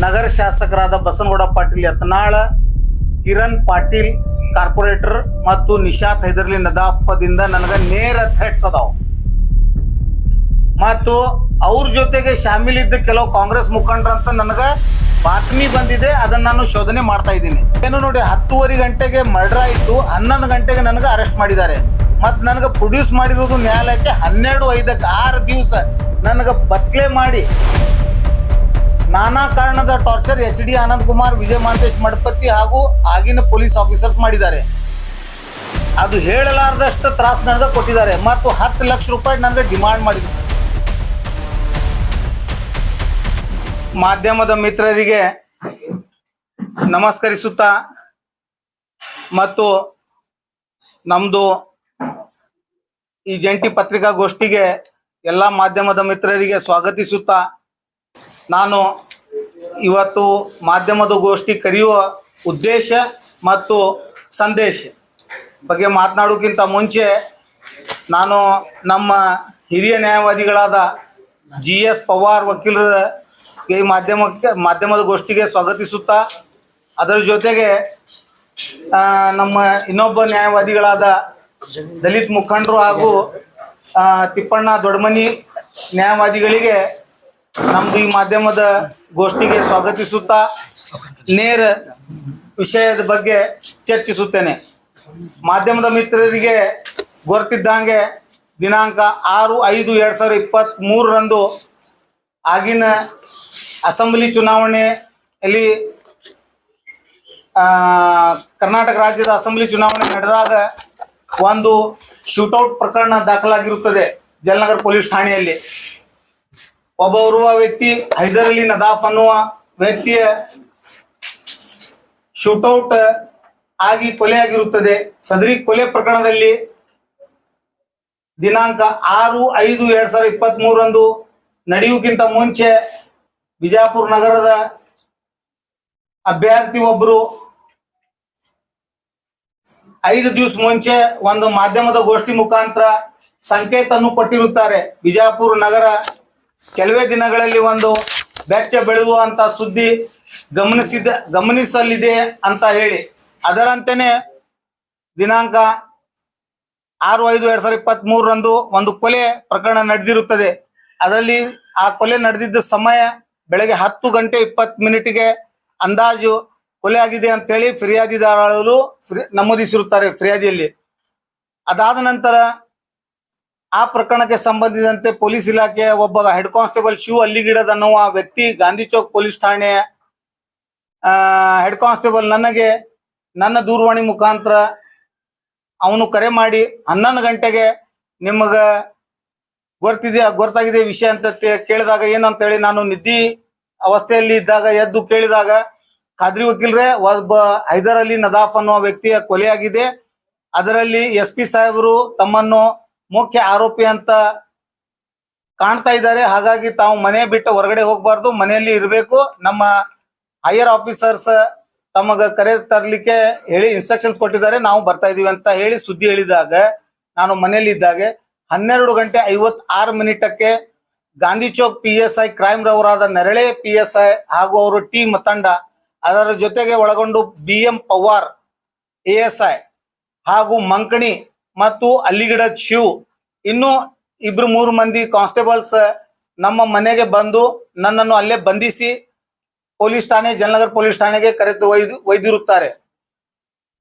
ನಗರ ಶಾಸಕರಾದ ಬಸನಗೌಡ ಪಾಟೀಲ್ ಯತ್ನಾಳ, ಕಿರಣ್ ಪಾಟೀಲ್ ಕಾರ್ಪೊರೇಟರ್ ಮತ್ತು ನಿಶಾತ್ ಹೈದರ್ಲಿ ನದಾಫದಿಂದ ನನಗೆ ನೇರ ಥ್ರೆಟ್ಸ್ ಅದಾವ ಮತ್ತು ಅವ್ರ ಜೊತೆಗೆ ಶಾಮೀಲಿದ್ದ ಕೆಲವು ಕಾಂಗ್ರೆಸ್ ಮುಖಂಡರಂತ ನನಗೆ ಬಾತ್ಮಿ ಬಂದಿದೆ. ಅದನ್ನ ನಾನು ಶೋಧನೆ ಮಾಡ್ತಾ ಇದ್ದೀನಿ. ಏನು ನೋಡಿ, 10:30 ಗಂಟೆಗೆ ಮರ್ಡರ್ ಆಯಿತು, 11 ಗಂಟೆಗೆ ನನಗೆ ಅರೆಸ್ಟ್ ಮಾಡಿದ್ದಾರೆ. ಮತ್ತು ನನಗೆ ಪ್ರೊಡ್ಯೂಸ್ ಮಾಡಿರೋದು ನ್ಯಾಯಾಲಯಕ್ಕೆ 12:05ಕ್ಕೆ 6 ದಿವಸ ನನಗೆ ಬತ್ಲೆ ಮಾಡಿ ನಾನಾ ಕಾರಣದ ಟಾರ್ಚರ್ HD ಆನಂದ್ ಕುಮಾರ್, ವಿಜಯ ಮಹಾಂತೇಶ್ ಮಡಪತಿ ಹಾಗೂ ಆಗಿನ ಪೊಲೀಸ್ ಆಫೀಸರ್ಸ್ ಮಾಡಿದ್ದಾರೆ. ಅದು ಹೇಳಲಾರದಷ್ಟು ತ್ರಾಸ ನನಗೆ ಕೊಟ್ಟಿದ್ದಾರೆ ಮತ್ತು 10 ಲಕ್ಷ ರೂಪಾಯಿ ನನಗೆ ಡಿಮಾಂಡ್ ಮಾಡಿದ್ರು. ಮಾಧ್ಯಮದ ಮಿತ್ರರಿಗೆ ನಮಸ್ಕರಿಸುತ್ತಾ ಮತ್ತು ನಮ್ಮದು ಈ ಜಂಟಿ ಪತ್ರಿಕಾಗೋಷ್ಠಿಗೆ ಎಲ್ಲ ಮಾಧ್ಯಮದ ಮಿತ್ರರಿಗೆ ಸ್ವಾಗತಿಸುತ್ತಾ, ನಾನು ಇವತ್ತು ಮಾಧ್ಯಮದ ಗೋಷ್ಠಿ ಕರೆಯುವ ಉದ್ದೇಶ ಮತ್ತು ಸಂದೇಶ ಬಗ್ಗೆ ಮಾತನಾಡೋಕ್ಕಿಂತ ಮುಂಚೆ ನಾನು ನಮ್ಮ ಹಿರಿಯ ನ್ಯಾಯವಾದಿಗಳಾದ GS ಪವಾರ್ ವಕೀಲರ ಈ ಮಾಧ್ಯಮದ ಗೋಷ್ಠಿಗೆ ಸ್ವಾಗತಿಸುತ್ತಾ, ಅದರ ಜೊತೆಗೆ ನಮ್ಮ ಇನ್ನೊಬ್ಬ ನ್ಯಾಯವಾದಿಗಳಾದ ದಲಿತ ಮುಖಂಡರು ಹಾಗೂ ತಿಪ್ಪಣ್ಣ ದೊಡ್ಡಮನಿ ನ್ಯಾಯವಾದಿಗಳಿಗೆ ನಮ್ಮದು ಈ ಮಾಧ್ಯಮದ ಗೋಷ್ಠಿಗೆ ಸ್ವಾಗತಿಸುತ್ತಾ ನೇರ ವಿಷಯದ ಬಗ್ಗೆ ಚರ್ಚಿಸುತ್ತೇನೆ. ಮಾಧ್ಯಮದ ಮಿತ್ರರಿಗೆ ಗೊತ್ತಿದ್ದಂಗೆ ದಿನಾಂಕ 6/5/2023 ಆಗಿನ ಅಸೆಂಬ್ಲಿ ಚುನಾವಣೆಯಲ್ಲಿ ಕರ್ನಾಟಕ ರಾಜ್ಯದ ಅಸೆಂಬ್ಲಿ ಚುನಾವಣೆ ನಡೆದಾಗ ಒಂದು ಶೂಟೌಟ್ ಪ್ರಕರಣ ದಾಖಲಾಗಿರುತ್ತದೆ ಜಲನಗರ ಪೊಲೀಸ್ ಠಾಣೆಯಲ್ಲಿ. ಒಬ್ಬ ವ್ಯಕ್ತಿ ಹೈದರ್ ಅಲಿ ನದಾಫ್ ಅನ್ನುವ ವ್ಯಕ್ತಿಯ ಶೂಟೌಟ್ ಆಗಿ ಕೊಲೆಯಾಗಿರುತ್ತದೆ. ಸದರಿ ಕೊಲೆ ಪ್ರಕರಣದಲ್ಲಿ ದಿನಾಂಕ 6/5/2023 ನಡೆಯುವುದಕ್ಕಿಂತ ಮುಂಚೆ ಬಿಜಾಪುರ ನಗರದ ಅಭ್ಯರ್ಥಿ ಒಬ್ಬರು 5 ದಿವಸ ಮುಂಚೆ ಒಂದು ಮಾಧ್ಯಮದ ಗೋಷ್ಠಿ ಮುಖಾಂತರ ಸಂಕೇತವನ್ನು ಕೊಟ್ಟಿರುತ್ತಾರೆ. ಬಿಜಾಪುರ ನಗರ ಕೆಲವೇ ದಿನಗಳಲ್ಲಿ ಒಂದು ಬೆಚ್ಚ ಬೆಳೆಯುವಂತ ಸುದ್ದಿ ಗಮನಿಸಲಿದೆ ಅಂತ ಹೇಳಿ, ಅದರಂತೆಯೇ ದಿನಾಂಕ 6/5/2023 ಒಂದು ಕೊಲೆ ಪ್ರಕರಣ ನಡೆದಿರುತ್ತದೆ. ಅದರಲ್ಲಿ ಆ ಕೊಲೆ ನಡೆದಿದ್ದ ಸಮಯ ಬೆಳಗ್ಗೆ 10:20 ಅಂದಾಜು ಕೊಲೆ ಆಗಿದೆ ಅಂತೇಳಿ ಫಿರ್ಯಾದಿದಾರರು ನಮೂದಿಸಿರುತ್ತಾರೆ ಫಿರ್ಯಾದಿಯಲ್ಲಿ. ಅದಾದ ನಂತರ ಆ ಪ್ರಕರಣಕ್ಕೆ ಸಂಬಂಧಿಸಿದಂತೆ ಪೊಲೀಸ್ ಇಲಾಖೆಯ ಒಬ್ಬ ಹೆಡ್ ಕಾನ್ಸ್ಟೇಬಲ್ ಶಿವ್ ಅಲ್ಲಿಗಿಡದ್ ಅನ್ನುವ ವ್ಯಕ್ತಿ ಗಾಂಧಿ ಚೌಕ್ ಪೊಲೀಸ್ ಠಾಣೆಯ ಹೆಡ್ ಕಾನ್ಸ್ಟೇಬಲ್ ನನಗೆ ನನ್ನ ದೂರವಾಣಿ ಮುಖಾಂತರ ಅವನು ಕರೆ ಮಾಡಿ 11 ಗಂಟೆಗೆ ನಿಮಗೆ ಗೊತ್ತಾಗಿದೆ ವಿಷಯ ಅಂತ ಕೇಳಿದಾಗ ಏನಂತ ಹೇಳಿ ನಾನು ನಿದ್ದಿ ಅವಸ್ಥೆಯಲ್ಲಿ ಇದ್ದಾಗ ಎದ್ದು ಕೇಳಿದಾಗ, ಖಾದ್ರಿ ವಕೀಲ್ರೆ, ಒಬ್ಬ ಹೈದರ್ ಅಲಿ ನದಾಫ್ ಅನ್ನುವ ವ್ಯಕ್ತಿಯ ಕೊಲೆಯಾಗಿದೆ, ಅದರಲ್ಲಿ SP ಸಾಹೇಬರು ತಮ್ಮನ್ನು ಮುಖ್ಯ ಆರೋಪಿ ಅಂತ ಕಾಣ್ತಾ ಇದ್ದಾರೆ, ಹಾಗಾಗಿ ತಾವು ಮನೆ ಬಿಟ್ಟು ಹೊರಗಡೆ ಹೋಗ್ಬಾರ್ದು, ಮನೆಯಲ್ಲಿ ಇರಬೇಕು, ನಮ್ಮ ಹೈಯರ್ ಆಫೀಸರ್ಸ್ ತಮಗ ಕರೆ ತರಲಿಕ್ಕೆ ಹೇಳಿ ಇನ್ಸ್ಟ್ರಕ್ಷನ್ಸ್ ಕೊಟ್ಟಿದ್ದಾರೆ, ನಾವು ಬರ್ತಾ ಇದೀವಿ ಅಂತ ಹೇಳಿ ಸುದ್ದಿ ಹೇಳಿದಾಗ ನಾನು ಮನೆಯಲ್ಲಿ ಇದ್ದಾಗೆ 12:56 ಗಾಂಧಿ ಚೌಕ್ PSI ಕ್ರೈಮ್ ರವರಾದ ನರಳೆ PSI ಹಾಗೂ ಅವರು ಟೀಮ್ ತಂಡ, ಅದರ ಜೊತೆಗೆ ಒಳಗೊಂಡು BM ಪವಾರ್ ASI ಹಾಗೂ ಮಂಕಣಿ ಮತ್ತು ಅಲ್ಲಿಗಿಡ ಶಿವ್ ಇನ್ನು 2-3 ಮಂದಿ ಕಾನ್ಸ್ಟೇಬಲ್ಸ್ ನಮ್ಮ ಮನೆಗೆ ಬಂದು ನನ್ನನ್ನು ಅಲ್ಲೇ ಬಂಧಿಸಿ ಪೊಲೀಸ್ ಠಾಣೆ ಜಲನಗರ ಪೊಲೀಸ್ ಠಾಣೆಗೆ ಕರೆದು ಒಯ್ದಿರುತ್ತಾರೆ.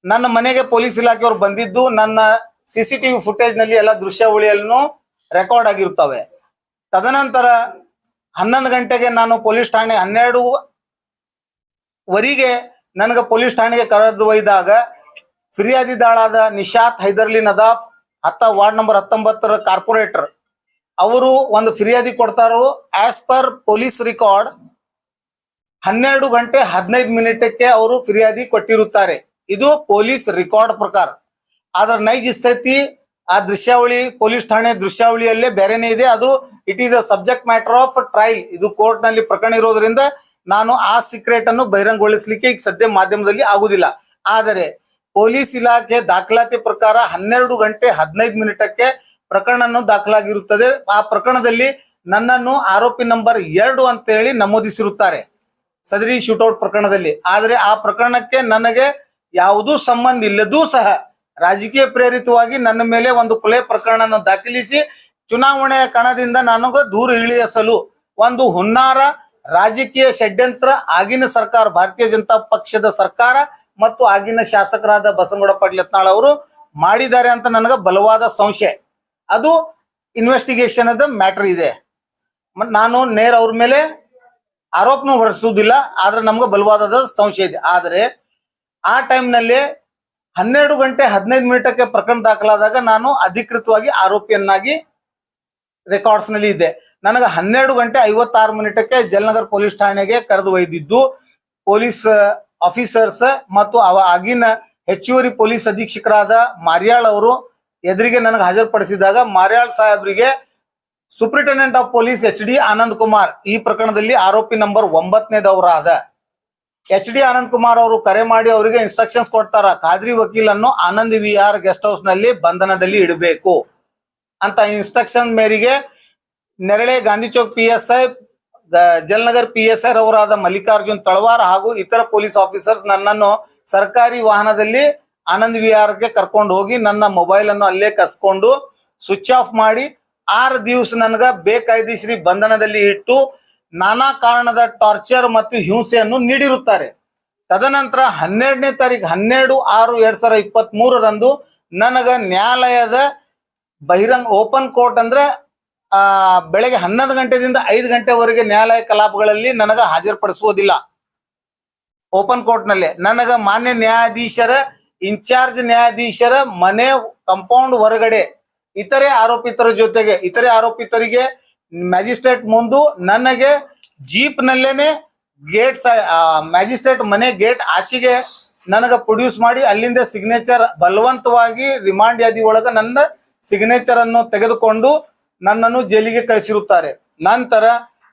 ನನ್ನ ಮನೆಗೆ ಪೊಲೀಸ್ ಇಲಾಖೆಯವರು ಬಂದಿದ್ದು ನನ್ನ CCTV ಫುಟೇಜ್ ನಲ್ಲಿ ಎಲ್ಲ ದೃಶ್ಯಾವಳಿಯನ್ನು ರೆಕಾರ್ಡ್ ಆಗಿರುತ್ತವೆ. ತದನಂತರ 11 ಗಂಟೆಗೆ ನಾನು ಪೊಲೀಸ್ ಠಾಣೆ 12:00 ನನಗೆ ಪೊಲೀಸ್ ಠಾಣೆಗೆ ಕರೆದು ಒಯ್ದಾಗ ಫಿರ್ಯಾದಿದಾಳಾದ Nishat Haiderli Nadaf ward number 19 corporator ಅವರು ಒಂದು ಫಿರ್ಯಾದಿ ಕೊಡ್ತಾರೋ. ಆಸ್ ಪರ್ ಪೊಲೀಸ್ ರೆಕಾರ್ಡ್ 12:15 ಅವರು ಫಿರ್ಯಾದಿ ಕೊಟ್ಟಿರುತ್ತಾರೆ. ಇದು ಪೊಲೀಸ್ ರೆಕಾರ್ಡ್ ಪ್ರಕಾರ. ಆದ್ರೆ ನೈಜ ಸ್ಥಿತಿ ಆ ದೃಶ್ಯಾವಳಿ ಪೊಲೀಸ್ ಠಾಣೆ ದೃಶ್ಯಾವಳಿಯಲ್ಲೇ ಬೇರೆನೇ ಇದೆ. ಅದು it is a subject matter of trial. ಇದು ಕೋರ್ಟ್ ನಲ್ಲಿ ಪ್ರಕರಣ ಇರೋದ್ರಿಂದ ನಾನು ಆ ಸೀಕ್ರೆಟ್ ಅನ್ನು ಬಹಿರಂಗಗೊಳಿಸಲಿಕ್ಕೆ ಈಗ ಸದ್ಯ ಮಾಧ್ಯಮದಲ್ಲಿ ಆಗುದಿಲ್ಲ. ಆದರೆ ಪೊಲೀಸ್ ಇಲಾಖೆ ದಾಖಲಾತಿ ಪ್ರಕಾರ 12:15 ಪ್ರಕರಣ ದಾಖಲಾಗಿರುತ್ತದೆ. ಆ ಪ್ರಕರಣದಲ್ಲಿ ನನ್ನನ್ನು ಆರೋಪಿ ನಂಬರ್ 2 ಅಂತ ಹೇಳಿ ನಮೂದಿಸಿರುತ್ತಾರೆ. ಸದರಿ ಶೂಟೌಟ್ ಪ್ರಕರಣದಲ್ಲಿ. ಆದರೆ ಆ ಪ್ರಕರಣಕ್ಕೆ ನನಗೆ ಯಾವುದೂ ಸಂಬಂಧ ಇಲ್ಲದೂ ಸಹ ರಾಜಕೀಯ ಪ್ರೇರಿತವಾಗಿ ನನ್ನ ಮೇಲೆ ಒಂದು ಕೊಲೆ ಪ್ರಕರಣವನ್ನು ದಾಖಲಿಸಿ ಚುನಾವಣೆಯ ಕಣದಿಂದ ನನಗೆ ದೂರ ಇಳಿಸಲು ಒಂದು ಹುನ್ನಾರ ರಾಜಕೀಯ ಷಡ್ಯಂತ್ರ ಆಗಿನ ಸರ್ಕಾರ, ಭಾರತೀಯ ಜನತಾ ಪಕ್ಷದ ಸರ್ಕಾರ ಮತ್ತು ಆಗಿನ ಶಾಸಕರಾದ ಬಸನಗೌಡ ಪಾಟೀಲ್ ಯತ್ನಾಳ್ ಅವರು ಮಾಡಿದ್ದಾರೆ ಅಂತ ನನಗೆ ಬಲವಾದ ಸಂಶಯ. ಅದು ಇನ್ವೆಸ್ಟಿಗೇಷನ್ ಮ್ಯಾಟರ್ ಇದೆ. ನಾನು ನೇರ ಅವ್ರ ಮೇಲೆ ಆರೋಪನೂ ಹೊರಿಸುವುದಿಲ್ಲ, ಆದ್ರೆ ನಮ್ಗೆ ಬಲವಾದ ಸಂಶಯ ಇದೆ. ಆದರೆ ಆ ಟೈಮ್ನಲ್ಲಿ 12:15 ಪ್ರಕರಣ ದಾಖಲಾದಾಗ ನಾನು ಅಧಿಕೃತವಾಗಿ ಆರೋಪಿಯನ್ನಾಗಿ ರೆಕಾರ್ಡ್ಸ್ ನಲ್ಲಿ ಇದ್ದೆ. ನನಗೆ 12:56 ಜಲನಗರ್ ಪೊಲೀಸ್ ಠಾಣೆಗೆ ಕರೆದು ಒಯ್ದಿದ್ದು ಪೊಲೀಸ್ ಆಫೀಸರ್ಸ್ ಮತ್ತು ಆಗಿನ ಹೆಚ್ಚುವರಿ ಪೊಲೀಸ್ ಅಧೀಕ್ಷಕರಾದ ಮಾರ್ಯಾಳ್ ಅವರು ಎದುರಿಗೆ ನನಗೆ ಹಾಜರುಪಡಿಸಿದಾಗ ಮಾರ್ಯಾಳ್ ಸಾಹೇಬ್ರಿಗೆ superintendent of police HD Anand Kumar ಈ ಪ್ರಕರಣದಲ್ಲಿ ಆರೋಪಿ ನಂಬರ್ 9ನೇದವರಾದ HD ಆನಂದ್ ಕುಮಾರ್ ಅವರು ಕರೆ ಮಾಡಿ ಅವರಿಗೆ ಇನ್ಸ್ಟ್ರಕ್ಷನ್ಸ್ ಕೊಡ್ತಾರ, ಖಾದ್ರಿ ವಕೀಲನ್ನು ಆನಂದ್ ವಿಹಾರ್ ಗೆಸ್ಟ್ ಹೌಸ್ ನಲ್ಲಿ ಬಂಧನದಲ್ಲಿ ಇಡಬೇಕು ಅಂತ ಇನ್ಸ್ಟ್ರಕ್ಷನ್ ಮೇರೆಗೆ ನೆರಳೆ ಗಾಂಧಿ ಚೌಕ್ PSI, ಜಲನಗರ್ PSI ರವರಾದ ಮಲ್ಲಿಕಾರ್ಜುನ್ ತಳವಾರ್ ಹಾಗೂ ಇತರ ಪೊಲೀಸ್ ಆಫೀಸರ್ಸ್ ನನ್ನನ್ನು ಸರ್ಕಾರಿ ವಾಹನದಲ್ಲಿ ಆನಂದ್ ವಿಹಾರಕ್ಕೆ ಕರ್ಕೊಂಡು ಹೋಗಿ ನನ್ನ ಮೊಬೈಲ್ ಅನ್ನು ಅಲ್ಲೇ ಕಸ್ಕೊಂಡು ಸ್ವಿಚ್ ಆಫ್ ಮಾಡಿ 6 ದಿವಸ ನನಗ ಬೇಕಾಯ್ದಿಶ್ರೀ ಬಂಧನದಲ್ಲಿ ಇಟ್ಟು ನಾನಾ ಕಾರಣದ ಟಾರ್ಚರ್ ಮತ್ತು ಹಿಂಸೆಯನ್ನು ನೀಡಿರುತ್ತಾರೆ. ತದನಂತರ 12ನೇ ತಾರೀಕು 12/6/2023 ನನಗ ನ್ಯಾಯಾಲಯದ ಬಹಿರಂಗ ಓಪನ್ ಕೋರ್ಟ್ ಅಂದ್ರೆ ಬೆಳಗ್ಗೆ 11 ಗಂಟೆದಿಂದ 5 ಗಂಟೆವರೆಗೆ ನ್ಯಾಯಾಲಯ ಕಲಾಪಗಳಲ್ಲಿ ನನಗ ಹಾಜರುಪಡಿಸುವುದಿಲ್ಲ. ಓಪನ್ ಕೋರ್ಟ್ ನಲ್ಲಿ ನನಗ ಮಾನ್ಯ ನ್ಯಾಯಾಧೀಶರ ಇನ್ಚಾರ್ಜ್ ನ್ಯಾಯಾಧೀಶರ ಮನೆ ಕಂಪೌಂಡ್ ಹೊರಗಡೆ ಇತರೆ ಆರೋಪಿತರಿಗೆ ಮ್ಯಾಜಿಸ್ಟ್ರೇಟ್ ಮುಂದು ನನಗೆ ಜೀಪ್ ನಲ್ಲೇನೆ ಗೇಟ್ ಮ್ಯಾಜಿಸ್ಟ್ರೇಟ್ ಮನೆ ಗೇಟ್ ಆಚೆಗೆ ನನಗ ಪ್ರೊಡ್ಯೂಸ್ ಮಾಡಿ ಅಲ್ಲಿಂದ ಸಿಗ್ನೇಚರ್ ಬಲವಂತವಾಗಿ ರಿಮಾಂಡ್ ಯಾದಿ ಒಳಗ ನನ್ನ ಸಿಗ್ನೇಚರ್ ಅನ್ನು ತೆಗೆದುಕೊಂಡು ನನ್ನನ್ನು ಜೈಲಿಗೆ ಕಳಿಸಿರುತ್ತಾರೆ. ನಂತರ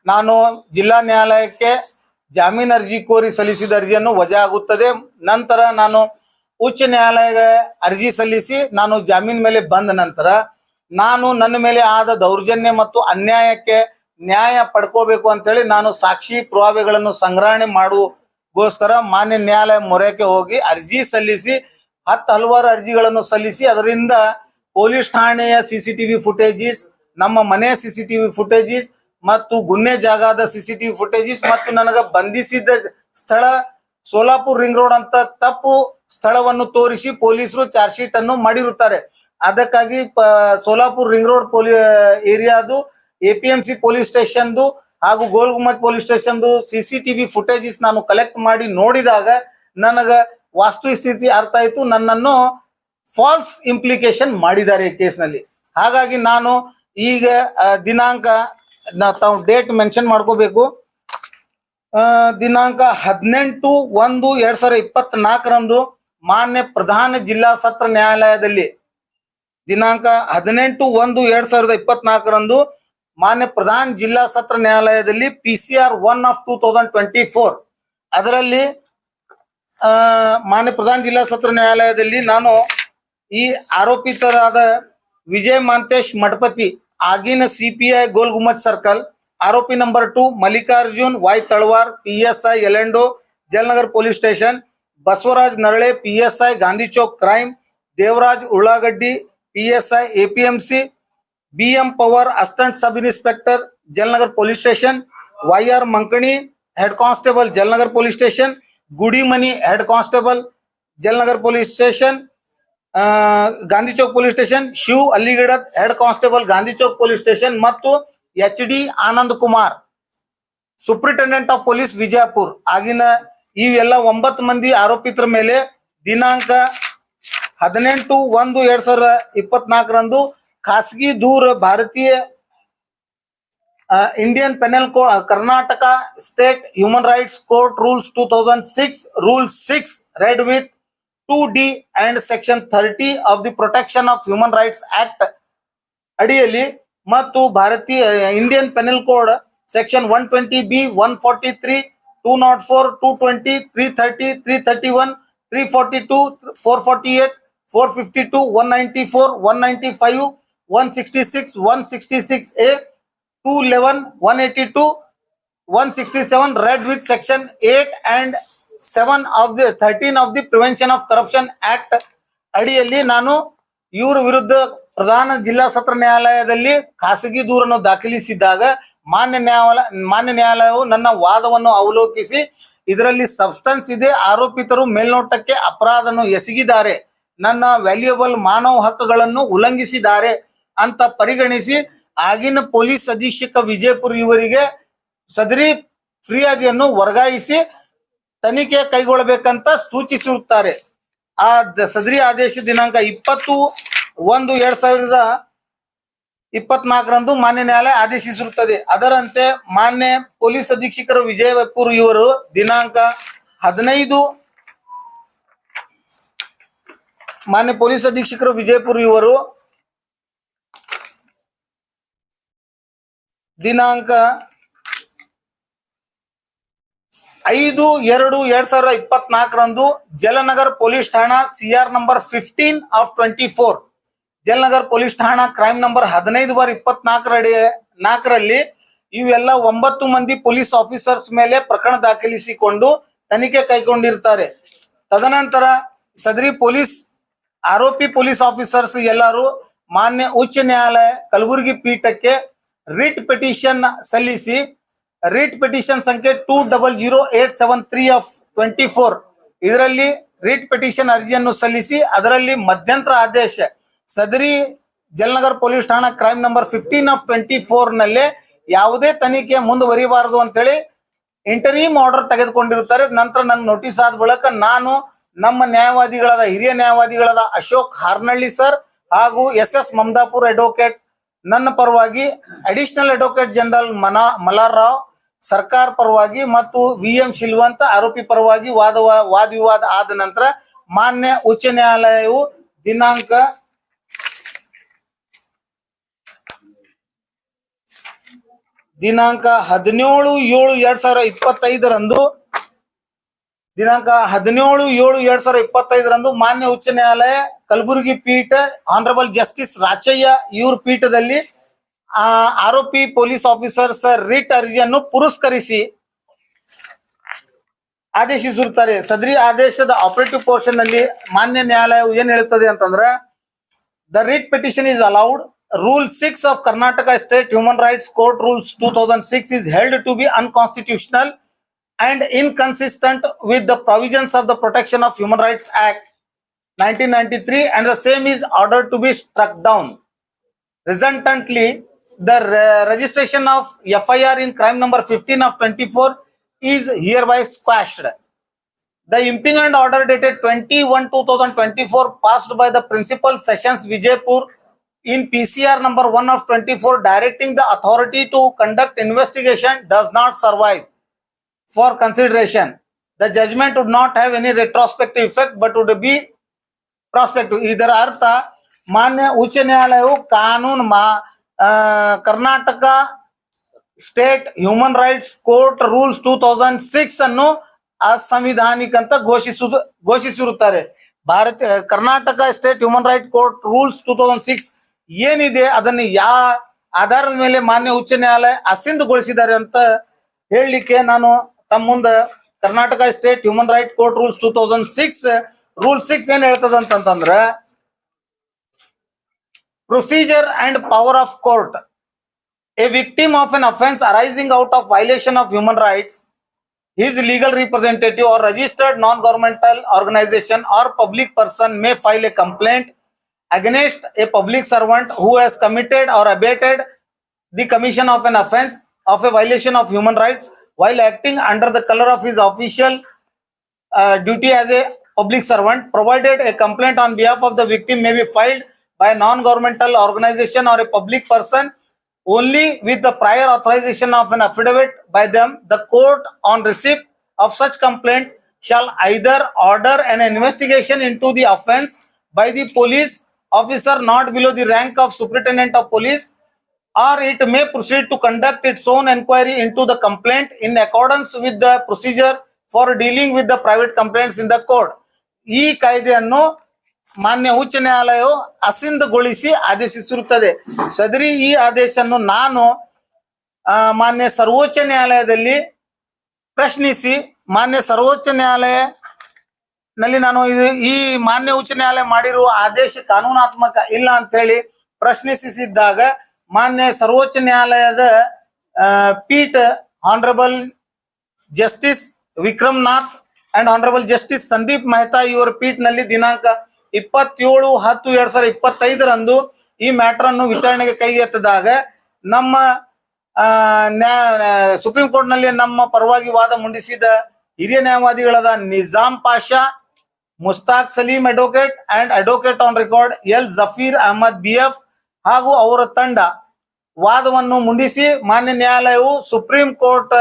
ನಾನು ಜಿಲ್ಲಾ ನ್ಯಾಯಾಲಯಕ್ಕೆ ಜಾಮೀನು ಅರ್ಜಿ ಕೋರಿ ಸಲ್ಲಿಸಿದ ಅರ್ಜಿಯನ್ನು ವಜಾ ಆಗುತ್ತದೆ. ನಂತರ ನಾನು ಉಚ್ಚ ನ್ಯಾಯಾಲಯ ಅರ್ಜಿ ಸಲ್ಲಿಸಿ ನಾನು ಜಾಮೀನ್ ಮೇಲೆ ಬಂದ ನಂತರ ನಾನು ನನ್ನ ಮೇಲೆ ಆದ ದೌರ್ಜನ್ಯ ಮತ್ತು ಅನ್ಯಾಯಕ್ಕೆ ನ್ಯಾಯ ಪಡ್ಕೋಬೇಕು ಅಂತೇಳಿ ನಾನು ಸಾಕ್ಷಿ ಪುರಾವೆಗಳನ್ನು ಸಂಗ್ರಹಣೆ ಮಾಡುಗೋಸ್ಕರ ಮಾನ್ಯ ನ್ಯಾಯಾಲಯ ಮೊರೆಗೆ ಹೋಗಿ ಅರ್ಜಿ ಸಲ್ಲಿಸಿ 10 ಹಲವಾರು ಅರ್ಜಿಗಳನ್ನು ಸಲ್ಲಿಸಿ ಅದರಿಂದ ಪೊಲೀಸ್ ಠಾಣೆಯ CCTV ಫುಟೇಜಸ್, ನಮ್ಮ ಮನೆಯ CCTV ಫುಟೇಜಸ್ ಮತ್ತು ಗುನ್ನೆ ಜಾಗದ CCTV ಫುಟೇಜಸ್ ಮತ್ತು ನನಗ ಬಂಧಿಸಿದ ಸ್ಥಳ ಸೋಲಾಪುರ್ ರಿಂಗ್ ರೋಡ್ ಅಂತ ತಪ್ಪು ಸ್ಥಳವನ್ನು ತೋರಿಸಿ ಪೊಲೀಸರು ಚಾರ್ಜ್ ಶೀಟ್ ಅನ್ನು ಮಾಡಿರುತ್ತಾರೆ. ಅದಕ್ಕಾಗಿ ಸೋಲಾಪುರ್ ರಿಂಗ್ ರೋಡ್ ಏರಿಯಾದು APMC ಪೊಲೀಸ್ ಸ್ಟೇಷನ್ದು ಹಾಗೂ ಗೋಲ್ ಗುಮ್ಮಟ್ ಪೊಲೀಸ್ ಸ್ಟೇಷನ್ದು CCTV ಫುಟೇಜಸ್ ನಾನು ಕಲೆಕ್ಟ್ ಮಾಡಿ ನೋಡಿದಾಗ ನನಗ ವಾಸ್ತುಸ್ಥಿತಿ ಅರ್ಥ ಆಯ್ತು, ನನ್ನನ್ನು ಫಾಲ್ಸ್ ಇಂಪ್ಲಿಕೇಶನ್ ಮಾಡಿದ್ದಾರೆ ಈ ಕೇಸ್ನಲ್ಲಿ. ಹಾಗಾಗಿ ನಾನು ಈಗ ದಿನಾಂಕ ತಾವು ಡೇಟ್ ಮೆನ್ಷನ್ ಮಾಡ್ಕೋಬೇಕು. ದಿನಾಂಕ 18/1/2024 ಮಾನ್ಯ ಪ್ರಧಾನ ಜಿಲ್ಲಾ ಸತ್ರ ನ್ಯಾಯಾಲಯದಲ್ಲಿ ದಿನಾಂಕ 18/1/2024 ಮಾನ್ಯ ಪ್ರಧಾನ ಜಿಲ್ಲಾ ಸತ್ರ ನ್ಯಾಯಾಲಯದಲ್ಲಿ PCR 1/2024 ಅದರಲ್ಲಿ ಮಾನ್ಯ ಪ್ರಧಾನ ಜಿಲ್ಲಾ ಸತ್ರ ನ್ಯಾಯಾಲಯದಲ್ಲಿ ನಾನು ಈ ಆರೋಪಿತರಾದ ವಿಜಯ್ ಮಾಂತೇಶ್ ಮಠಪತಿ ಆಗಿನ CPI ಗೋಲ್ ಗುಮ್ಮಚ್ ಸರ್ಕಲ್, ಆರೋಪಿ number 2 Mallikarjun Y Talawar PSI ಯಲೆಂಡೋ Jalnagar police station, Basavaraj Narale PSI Gandhi Chowk crime, Devaraj Ullagaddi PSI APMC, BM Pawar assistant sub inspector Jalnagar police station, YR Mankani head constable Jalnagar police station, Gudimani head constable Jalnagar police station Gandhi Chowk police station, Shiv Alligadat head constable Gandhi Chowk police station ಮತ್ತು HD Anand Kumar superintendent of police Vijayapur ಆಗಿನ ಇವೆಲ್ಲ 9 ಮಂದಿ ಆರೋಪಿತರ ಮೇಲೆ ದಿನಾಂಕ 18/1/2024 ಖಾಸಗಿ ದೂರ ಭಾರತೀಯ Indian penal code Karnataka state human rights court rules 2006 rule 6 read with 2D and section 30 of the protection of human rights act ಅಡಿಯಲ್ಲಿ ಮತ್ತು ಭಾರತೀಯ Indian penal code section 120B 143 204 220 330 331 342 448 452 194 195 166 166A 211 182 167 read with section 8 and 7 of the 13 of the Prevention of Corruption Act ಅಡಿಯಲ್ಲಿ ನಾನು ಇವರ ವಿರುದ್ಧ ಪ್ರಧಾನ ಜಿಲ್ಲಾ ಸತ್ರ ನ್ಯಾಯಾಲಯದಲ್ಲಿ ಖಾಸಗಿ ದೂರನ್ನು ದಾಖಲಿಸಿದ್ದಾಗ ಮಾನ್ಯ ನ್ಯಾಯಾಲಯವು ನನ್ನ ವಾದವನ್ನು ಅವಲೋಕಿಸಿ ಇದರಲ್ಲಿ ಸಬ್ಸ್ಟೆನ್ಸ್ ಇದೆ, ಆರೋಪಿತರು ಮೇಲ್ನೋಟಕ್ಕೆ ಅಪರಾಧವನ್ನು ಎಸಗಿದ್ದಾರೆ, ನನ್ನ ವ್ಯಾಲ್ಯೂಯಬಲ್ ಮಾನವ ಹಕ್ಕುಗಳನ್ನು ಉಲ್ಲಂಘಿಸಿದ್ದಾರೆ ಅಂತ ಪರಿಗಣಿಸಿ ಆಗಿನ ಪೊಲೀಸ್ ಅಧೀಕ್ಷಕ ವಿಜಯಪುರ ಇವರಿಗೆ ಸದರಿ ಫಿರ್ಯಾದಿಯನ್ನು ವರ್ಗಾಯಿಸಿ ತನಿಖೆ ಕೈಗೊಳ್ಳಬೇಕಂತ ಸೂಚಿಸಿರುತ್ತಾರೆ. ಆ ಸದರಿ ಆದೇಶ ದಿನಾಂಕ 20/1/2024 ಮಾನ್ಯ ನ್ಯಾಯಾಲಯ ಆದೇಶಿಸಿರುತ್ತದೆ. ಅದರಂತೆ ಮಾನ್ಯ ಪೊಲೀಸ್ ಅಧೀಕ್ಷಕರು ವಿಜಯಪುರ ಇವರು ದಿನಾಂಕ 15 ಮಾನ್ಯ ಪೊಲೀಸ್ ಅಧೀಕ್ಷಕರು ವಿಜಯಪುರ ಇವರು ದಿನಾಂಕ 5/2/2024 ಜಲನಗರ್ ಪೊಲೀಸ್ ಠಾಣಾ CR ನಂಬರ್ 15/24 ಜಲನಗರ್ ಪೊಲೀಸ್ ಠಾಣಾ ಕ್ರೈಮ್ ನಂಬರ್ 15/24 ಇವೆಲ್ಲ 9 ಮಂದಿ ಪೊಲೀಸ್ ಆಫೀಸರ್ಸ್ ಮೇಲೆ ಪ್ರಕರಣ ದಾಖಲಿಸಿಕೊಂಡು ತನಿಖೆ ಕೈಗೊಂಡಿರ್ತಾರೆ. ತದನಂತರ ಸದರಿ ಆರೋಪಿ ಪೊಲೀಸ್ ಆಫೀಸರ್ಸ್ ಎಲ್ಲರೂ ಮಾನ್ಯ ಉಚ್ಚ ನ್ಯಾಯಾಲಯ ಕಲಬುರಗಿ ಪೀಠಕ್ಕೆ ರಿಟ್ ಪಿಟಿಷನ್ ಸಲ್ಲಿಸಿ ರಿಟ್ ಪಿಟಿಷನ್ ಸಂಖ್ಯೆ 200873/24 ಇದರಲ್ಲಿ ರಿಟ್ ಪಿಟಿಷನ್ ಅರ್ಜಿಯನ್ನು ಸಲ್ಲಿಸಿ ಅದರಲ್ಲಿ ಮಧ್ಯಂತರ ಆದೇಶ ಸದರಿ ಜಲನಗರ್ ಪೊಲೀಸ್ ಠಾಣಾ ಕ್ರೈಮ್ ನಂಬರ್ 15/24 ನಲ್ಲಿ ಯಾವುದೇ ತನಿಖೆ ಮುಂದುವರಿಬಾರದು ಅಂತೇಳಿ ಇಂಟರಿಮ್ ಆರ್ಡರ್ ತೆಗೆದುಕೊಂಡಿರುತ್ತಾರೆ. ನಂತರ ನನ್ನ ನೋಟಿಸ್ ಆದ ಬಳಿಕ ನಾನು ನಮ್ಮ ನ್ಯಾಯವಾದಿಗಳಾದ ಹಿರಿಯ ನ್ಯಾಯವಾದಿಗಳಾದ ಅಶೋಕ್ ಹಾರ್ನಳ್ಳಿ ಸರ್ ಹಾಗೂ SS ಮಮದಾಪುರ್ ಅಡ್ವೊಕೇಟ್ ನನ್ನ ಪರವಾಗಿ additional advocate general Malar Rao ಸರ್ಕಾರ ಪರವಾಗಿ ಮತ್ತು VM ಶಿಲ್ವಂತ ಆರೋಪಿ ಪರವಾಗಿ ವಾದ ವಿವಾದ ಆದ ನಂತರ ಮಾನ್ಯ ಉಚ್ಚ ನ್ಯಾಯಾಲಯವು ದಿನಾಂಕ 17/7/2025 ಮಾನ್ಯ ಉಚ್ಚ ನ್ಯಾಯಾಲಯ ಕಲಬುರಗಿ ಪೀಠ ಆನರಬಲ್ ಜಸ್ಟಿಸ್ ರಾಚಯ್ಯ ಇವ್ರ ಪೀಠದಲ್ಲಿ ಆರೋಪಿ ಪೊಲೀಸ್ ಆಫೀಸರ್ಸ್ ರಿಟ್ ಅರ್ಜಿಯನ್ನು ಪುರಸ್ಕರಿಸಿ ಆದೇಶಿಸಿರುತ್ತಾರೆ. ಸದರಿ ಆದೇಶದ ಆಪರೇಟಿವ್ ಪೋರ್ಷನ್ ನಲ್ಲಿ ಮಾನ್ಯ ನ್ಯಾಯಾಲಯವು ಏನ್ ಹೇಳ್ತದೆ ಅಂತಂದ್ರೆ, the writ petition is allowed. Rule 6 of Karnataka State Human Rights Court Rules 2006 is held to be unconstitutional and inconsistent with the provisions of the Protection of Human Rights Act 1993 and the same is ordered to be struck down. Resultantly, the registration of FIR in crime number 15/24 is hereby squashed. The impingement order dated 21/2024 passed by the Principal Sessions Vijaypur in PCR number 1/24 directing the authority to conduct investigation does not survive for consideration. The judgment would not have any retrospective effect but would be prospective. ಇದರ ಅರ್ಥ ಮಾನ್ಯ ಉಚ್ಚ ನ್ಯಾಯಾಲಯವು Karnataka state human rights court rules 2006 ಅನ್ನು ಅಸಂವಿಧಾನಿಕ ಅಂತ ಘೋಷಿಸಿರುತ್ತಾರೆ. Karnataka state human right court rules 2006 ಏನಿದೆ ಅದನ್ನು ಯಾವ ಆಧಾರದ ಮೇಲೆ ಮಾನ್ಯ ಉಚ್ಚ ನ್ಯಾಯಾಲಯ ಅಸಿಂಧುಗೊಳಿಸಿದ್ದಾರೆ ಅಂತ ಹೇಳಲಿಕ್ಕೆ ನಾನು ತಮ್ಮ ಮುಂದೆ Karnataka state human right court rules 2006 rule 6 ಏನ್ ಹೇಳ್ತದ ಅಂತಂದ್ರೆ, procedure and power of court. A victim of an offense arising out of violation of human rights, his legal representative or registered non-governmental organization or public person may file a complaint against a public servant who has committed or abated the commission of an offense of a violation of human rights while acting under the color of his official duty as a public servant, provided a complaint on behalf of the victim may be filed by a non-governmental organization or a public person only with the prior authorization of an affidavit by them. The court on receipt of such complaint shall either order an investigation into the offense by the police officer not below the rank of superintendent of police, or it may proceed to conduct its own inquiry into the complaint in accordance with the procedure for dealing with the private complaints in the court. ಈ ಕಾಯ್ದೆಯನ್ನು ಮಾನ್ಯ ಉಚ್ಚ ನ್ಯಾಯಾಲಯವು ಅಸಿಂಧುಗೊಳಿಸಿ ಆದೇಶಿಸಿರುತ್ತದೆ. ಸದರಿ ಈ ಆದೇಶವನ್ನು ನಾನು ಮಾನ್ಯ ಸರ್ವೋಚ್ಚ ನ್ಯಾಯಾಲಯದಲ್ಲಿ ಪ್ರಶ್ನಿಸಿ ಮಾನ್ಯ ಸರ್ವೋಚ್ಚ ನ್ಯಾಯಾಲಯ ನಲ್ಲಿ ನಾನು ಈ ಮಾನ್ಯ ಉಚ್ಚ ನ್ಯಾಯಾಲಯ ಮಾಡಿರುವ ಆದೇಶ ಕಾನೂನಾತ್ಮಕ ಇಲ್ಲ ಅಂತ ಹೇಳಿ ಪ್ರಶ್ನಿಸಿದ್ದಾಗ ಮಾನ್ಯ ಸರ್ವೋಚ್ಚ ನ್ಯಾಯಾಲಯದ ಪೀಠ honourable justice Vikram Nath and honourable justice Sandeep Mehta ಇವರ ಪೀಠ ನಲ್ಲಿ ದಿನಾಂಕ 27/10/2025 ಈ ಮ್ಯಾಟರ್ ಅನ್ನು ವಿಚಾರಣೆಗೆ ಕೈಗೆತ್ತಿದಾಗ ನಮ್ಮ ಸುಪ್ರೀಂ ಕೋರ್ಟ್ ನಲ್ಲಿ ನಮ್ಮ ಪರವಾಗಿ ವಾದ ಮಂಡಿಸಿದ ಹಿರಿಯ ನ್ಯಾಯವಾದಿಗಳಾದ Nizam Pasha, Mustaq Saleem advocate and advocate on record L Zafeer Ahmed BF ಹಾಗೂ ಅವರ ತಂಡ ವಾದವನ್ನು ಮುಂಡಿಸಿ ಮಾನ್ಯ ನ್ಯಾಯಾಲಯವು ಸುಪ್ರೀಂ ಕೋರ್ಟ್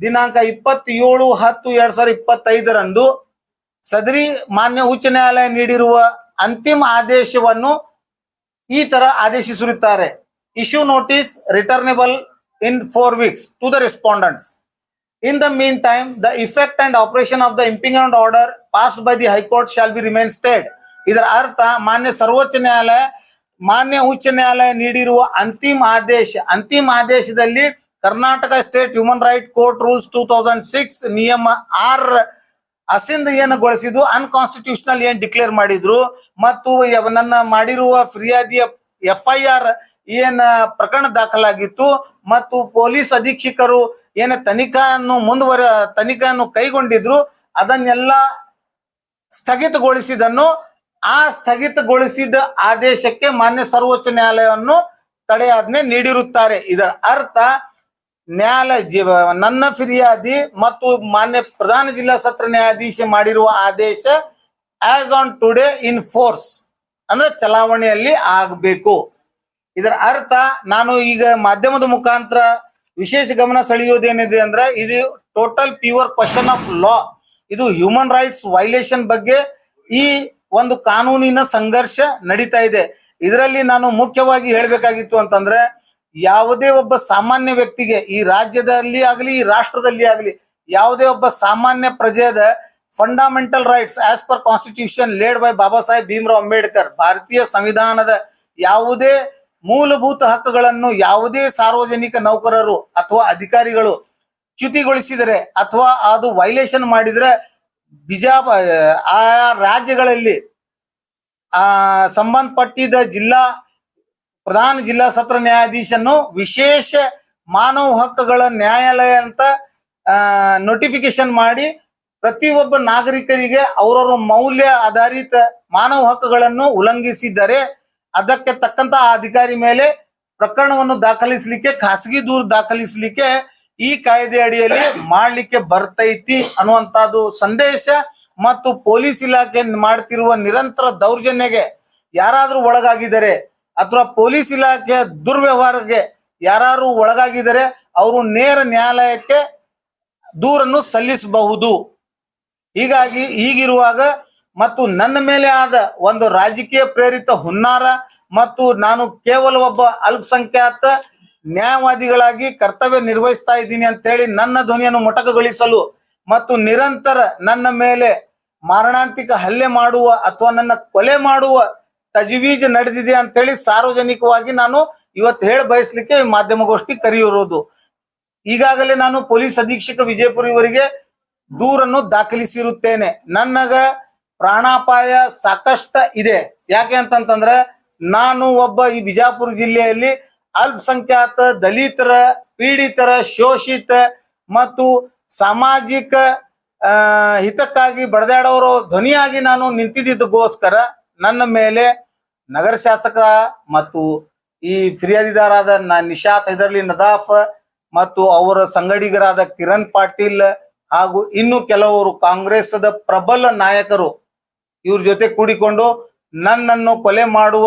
ದಿನಾಂಕ 27/10/2025 ಸದರಿ ಮಾನ್ಯ ಉಚ್ಚ ನ್ಯಾಯಾಲಯ ನೀಡಿರುವ ಅಂತಿಮ ಆದೇಶವನ್ನು ಈ ತರ ಆದೇಶಿಸಿರುತ್ತಾರೆ. Issue notice returnable in 4 weeks to the respondents. In the meantime, the effect and operation of the impingement order passed by the High Court shall be remain stayed. ಇದರ ಅರ್ಥ ಮಾನ್ಯ ಸರ್ವೋಚ್ಚ ನ್ಯಾಯಾಲಯ ಮಾನ್ಯ ಉಚ್ಚ ನ್ಯಾಯಾಲಯ ನೀಡಿರುವ ಅಂತಿಮ ಆದೇಶದಲ್ಲಿ Karnataka state human right court rules 2006 ನಿಯಮ 6 ಅಸಿಂಧಗೊಳಿಸಿದ್ದು ಅನ್ಕಾನ್ಸ್ಟಿಟ್ಯೂಷನಲ್ ಏನ್ ಡಿಕ್ಲೇರ್ ಮಾಡಿದ್ರು ಮತ್ತು ನನ್ನ ಮಾಡಿರುವ ಫಿರ್ಯಾದಿಯ FIR ಏನ್ ಪ್ರಕರಣ ದಾಖಲಾಗಿತ್ತು ಮತ್ತು ಪೊಲೀಸ್ ಅಧೀಕ್ಷಕರು ಏನ ತನಿಖೆಯನ್ನು ಕೈಗೊಂಡಿದ್ರು ಅದನ್ನೆಲ್ಲ ಸ್ಥಗಿತಗೊಳಿಸಿದನ್ನು ಆ ಸ್ಥಗಿತಗೊಳಿಸಿದ ಆದೇಶಕ್ಕೆ ಮಾನ್ಯ ಸರ್ವೋಚ್ಚ ನ್ಯಾಯಾಲಯವನ್ನು ತಡೆಯಾಜ್ಞೆ ನೀಡಿರುತ್ತಾರೆ. ಇದರ ಅರ್ಥ ನ್ಯಾಯಾಲಯ ನನ್ನ ಫಿರ್ಯಾದಿ ಮತ್ತು ಮಾನ್ಯ ಪ್ರಧಾನ ಜಿಲ್ಲಾ ಸತ್ರ ನ್ಯಾಯಾಧೀಶ ಮಾಡಿರುವ ಆದೇಶ as on today in force ಅಂದ್ರೆ ಚಲಾವಣೆಯಲ್ಲಿ ಆಗಬೇಕು. ಇದರ ಅರ್ಥ ನಾನು ಈಗ ಮಾಧ್ಯಮದ ಮುಖಾಂತರ ವಿಶೇಷ ಗಮನ ಸೆಳೆಯೋದೇನಿದೆ ಅಂದ್ರೆ ಇದು total pure question of law. ಇದು ಹ್ಯೂಮನ್ ರೈಟ್ಸ್ ವೈಲೇಷನ್ ಬಗ್ಗೆ ಈ ಒಂದು ಕಾನೂನಿನ ಸಂಘರ್ಷ ನಡೀತಾ ಇದೆ. ಇದರಲ್ಲಿ ನಾನು ಮುಖ್ಯವಾಗಿ ಹೇಳಬೇಕಾಗಿತ್ತು ಅಂತಂದ್ರೆ ಯಾವುದೇ ಒಬ್ಬ ಸಾಮಾನ್ಯ ವ್ಯಕ್ತಿಗೆ ಈ ರಾಜ್ಯದಲ್ಲಿ ಆಗಲಿ ಈ ರಾಷ್ಟ್ರದಲ್ಲಿ ಆಗಲಿ ಯಾವುದೇ ಒಬ್ಬ ಸಾಮಾನ್ಯ ಪ್ರಜೆದ fundamental rights as per constitution laid by Baba Saheb Bhimrao Ambedkar ಭಾರತೀಯ ಸಂವಿಧಾನದ ಯಾವುದೇ ಮೂಲಭೂತ ಹಕ್ಕುಗಳನ್ನು ಯಾವುದೇ ಸಾರ್ವಜನಿಕ ನೌಕರರು ಅಥವಾ ಅಧಿಕಾರಿಗಳು ಚ್ಯುತಿಗೊಳಿಸಿದರೆ ಅಥವಾ ಅದು ವೈಲೇಷನ್ ಮಾಡಿದ್ರೆ ಆ ರಾಜ್ಯಗಳಲ್ಲಿ ಸಂಬಂಧಪಟ್ಟಿದ ಪ್ರಧಾನ ಜಿಲ್ಲಾ ಸತ್ರ ನ್ಯಾಯಾಧೀಶನ್ನು ವಿಶೇಷ ಮಾನವ ಹಕ್ಕುಗಳ ನ್ಯಾಯಾಲಯ ಅಂತ ನೋಟಿಫಿಕೇಶನ್ ಮಾಡಿ ಪ್ರತಿಯೊಬ್ಬ ನಾಗರಿಕರಿಗೆ ಅವರವರ ಮೌಲ್ಯ ಆಧಾರಿತ ಮಾನವ ಹಕ್ಕುಗಳನ್ನು ಉಲ್ಲಂಘಿಸಿದರೆ ಅದಕ್ಕೆ ತಕ್ಕಂತ ಆ ಅಧಿಕಾರಿ ಮೇಲೆ ಪ್ರಕರಣವನ್ನು ದಾಖಲಿಸಲಿಕ್ಕೆ ಖಾಸಗಿ ದೂರು ದಾಖಲಿಸಲಿಕ್ಕೆ ಈ ಕಾಯ್ದೆ ಅಡಿಯಲ್ಲಿ ಮಾಡ್ಲಿಕ್ಕೆ ಬರ್ತೈತಿ ಅನ್ನುವಂತದ್ದು ಸಂದೇಶ ಮತ್ತು ಪೊಲೀಸ್ ಇಲಾಖೆ ಮಾಡ್ತಿರುವ ನಿರಂತರ ದೌರ್ಜನ್ಯಗೆ ಯಾರಾದ್ರೂ ಒಳಗಾಗಿದ್ದಾರೆ ಅಥವಾ ಪೊಲೀಸ್ ಇಲಾಖೆಯ ದುರ್ವ್ಯವಹಾರಕ್ಕೆ ಯಾರು ಒಳಗಾಗಿದ್ದಾರೆ ಅವರು ನೇರ ನ್ಯಾಯಾಲಯಕ್ಕೆ ದೂರನ್ನು ಸಲ್ಲಿಸಬಹುದು. ಹೀಗಾಗಿ ಹೀಗಿರುವಾಗ ಮತ್ತು ನನ್ನ ಮೇಲೆ ಆದ ಒಂದು ರಾಜಕೀಯ ಪ್ರೇರಿತ ಹುನ್ನಾರ ಮತ್ತು ನಾನು ಕೇವಲ ಒಬ್ಬ ಅಲ್ಪಸಂಖ್ಯಾತ ನ್ಯಾಯವಾದಿಗಳಾಗಿ ಕರ್ತವ್ಯ ನಿರ್ವಹಿಸ್ತಾ ಇದ್ದೀನಿ ಅಂತ ಹೇಳಿ ನನ್ನ ಧ್ವನಿಯನ್ನು ಮೊಟಕುಗೊಳಿಸಲು ಮತ್ತು ನಿರಂತರ ನನ್ನ ಮೇಲೆ ಮಾರಣಾಂತಿಕ ಹಲ್ಲೆ ಮಾಡುವ ಅಥವಾ ನನ್ನ ಕೊಲೆ ಮಾಡುವ ತಜವೀಜ್ ನಡೆದಿದೆ ಅಂತ ಹೇಳಿ ಸಾರ್ವಜನಿಕವಾಗಿ ನಾನು ಇವತ್ತು ಹೇಳ ಬಯಸ್ಲಿಕ್ಕೆ ಮಾಧ್ಯಮಗೋಷ್ಠಿ ಕರೆಯಿರೋದು. ಈಗಾಗಲೇ ನಾನು ಪೊಲೀಸ್ ಅಧೀಕ್ಷಕ ವಿಜಯಪುರ ಇವರಿಗೆ ದೂರನ್ನು ದಾಖಲಿಸಿರುತ್ತೇನೆ. ನನಗ ಪ್ರಾಣಾಪಾಯ ಸಾಕಷ್ಟ ಇದೆ. ಯಾಕೆ ಅಂತಂತಂದ್ರೆ ನಾನು ಒಬ್ಬ ಈ ಬಿಜಾಪುರ ಜಿಲ್ಲೆಯಲ್ಲಿ ಅಲ್ಪಸಂಖ್ಯಾತ ದಲಿತರ ಪೀಡಿತರ ಶೋಷಿತ ಮತ್ತು ಸಾಮಾಜಿಕ ಹಿತಕ್ಕಾಗಿ ಬಡದಾಡೋರ ಧ್ವನಿಯಾಗಿ ನಾನು ನಿಂತಿದ್ದಕ್ಕೋಸ್ಕರ ನನ್ನ ಮೇಲೆ ನಗರ ಶಾಸಕ ಮತ್ತು ಈ ಫಿರ್ಯಾದಿದಾರಾದ ನಿಶಾತ್ ಹೈದರ್ಲಿ ನದಾಫ್ ಮತ್ತು ಅವರ ಸಂಗಡಿಗರಾದ ಕಿರಣ್ ಪಾಟೀಲ್ ಹಾಗೂ ಇನ್ನು ಕೆಲವರು ಕಾಂಗ್ರೆಸ್ದ ಪ್ರಬಲ ನಾಯಕರು ಇವ್ರ ಜೊತೆ ಕೂಡಿಕೊಂಡು ನನ್ನನ್ನು ಕೊಲೆ ಮಾಡುವ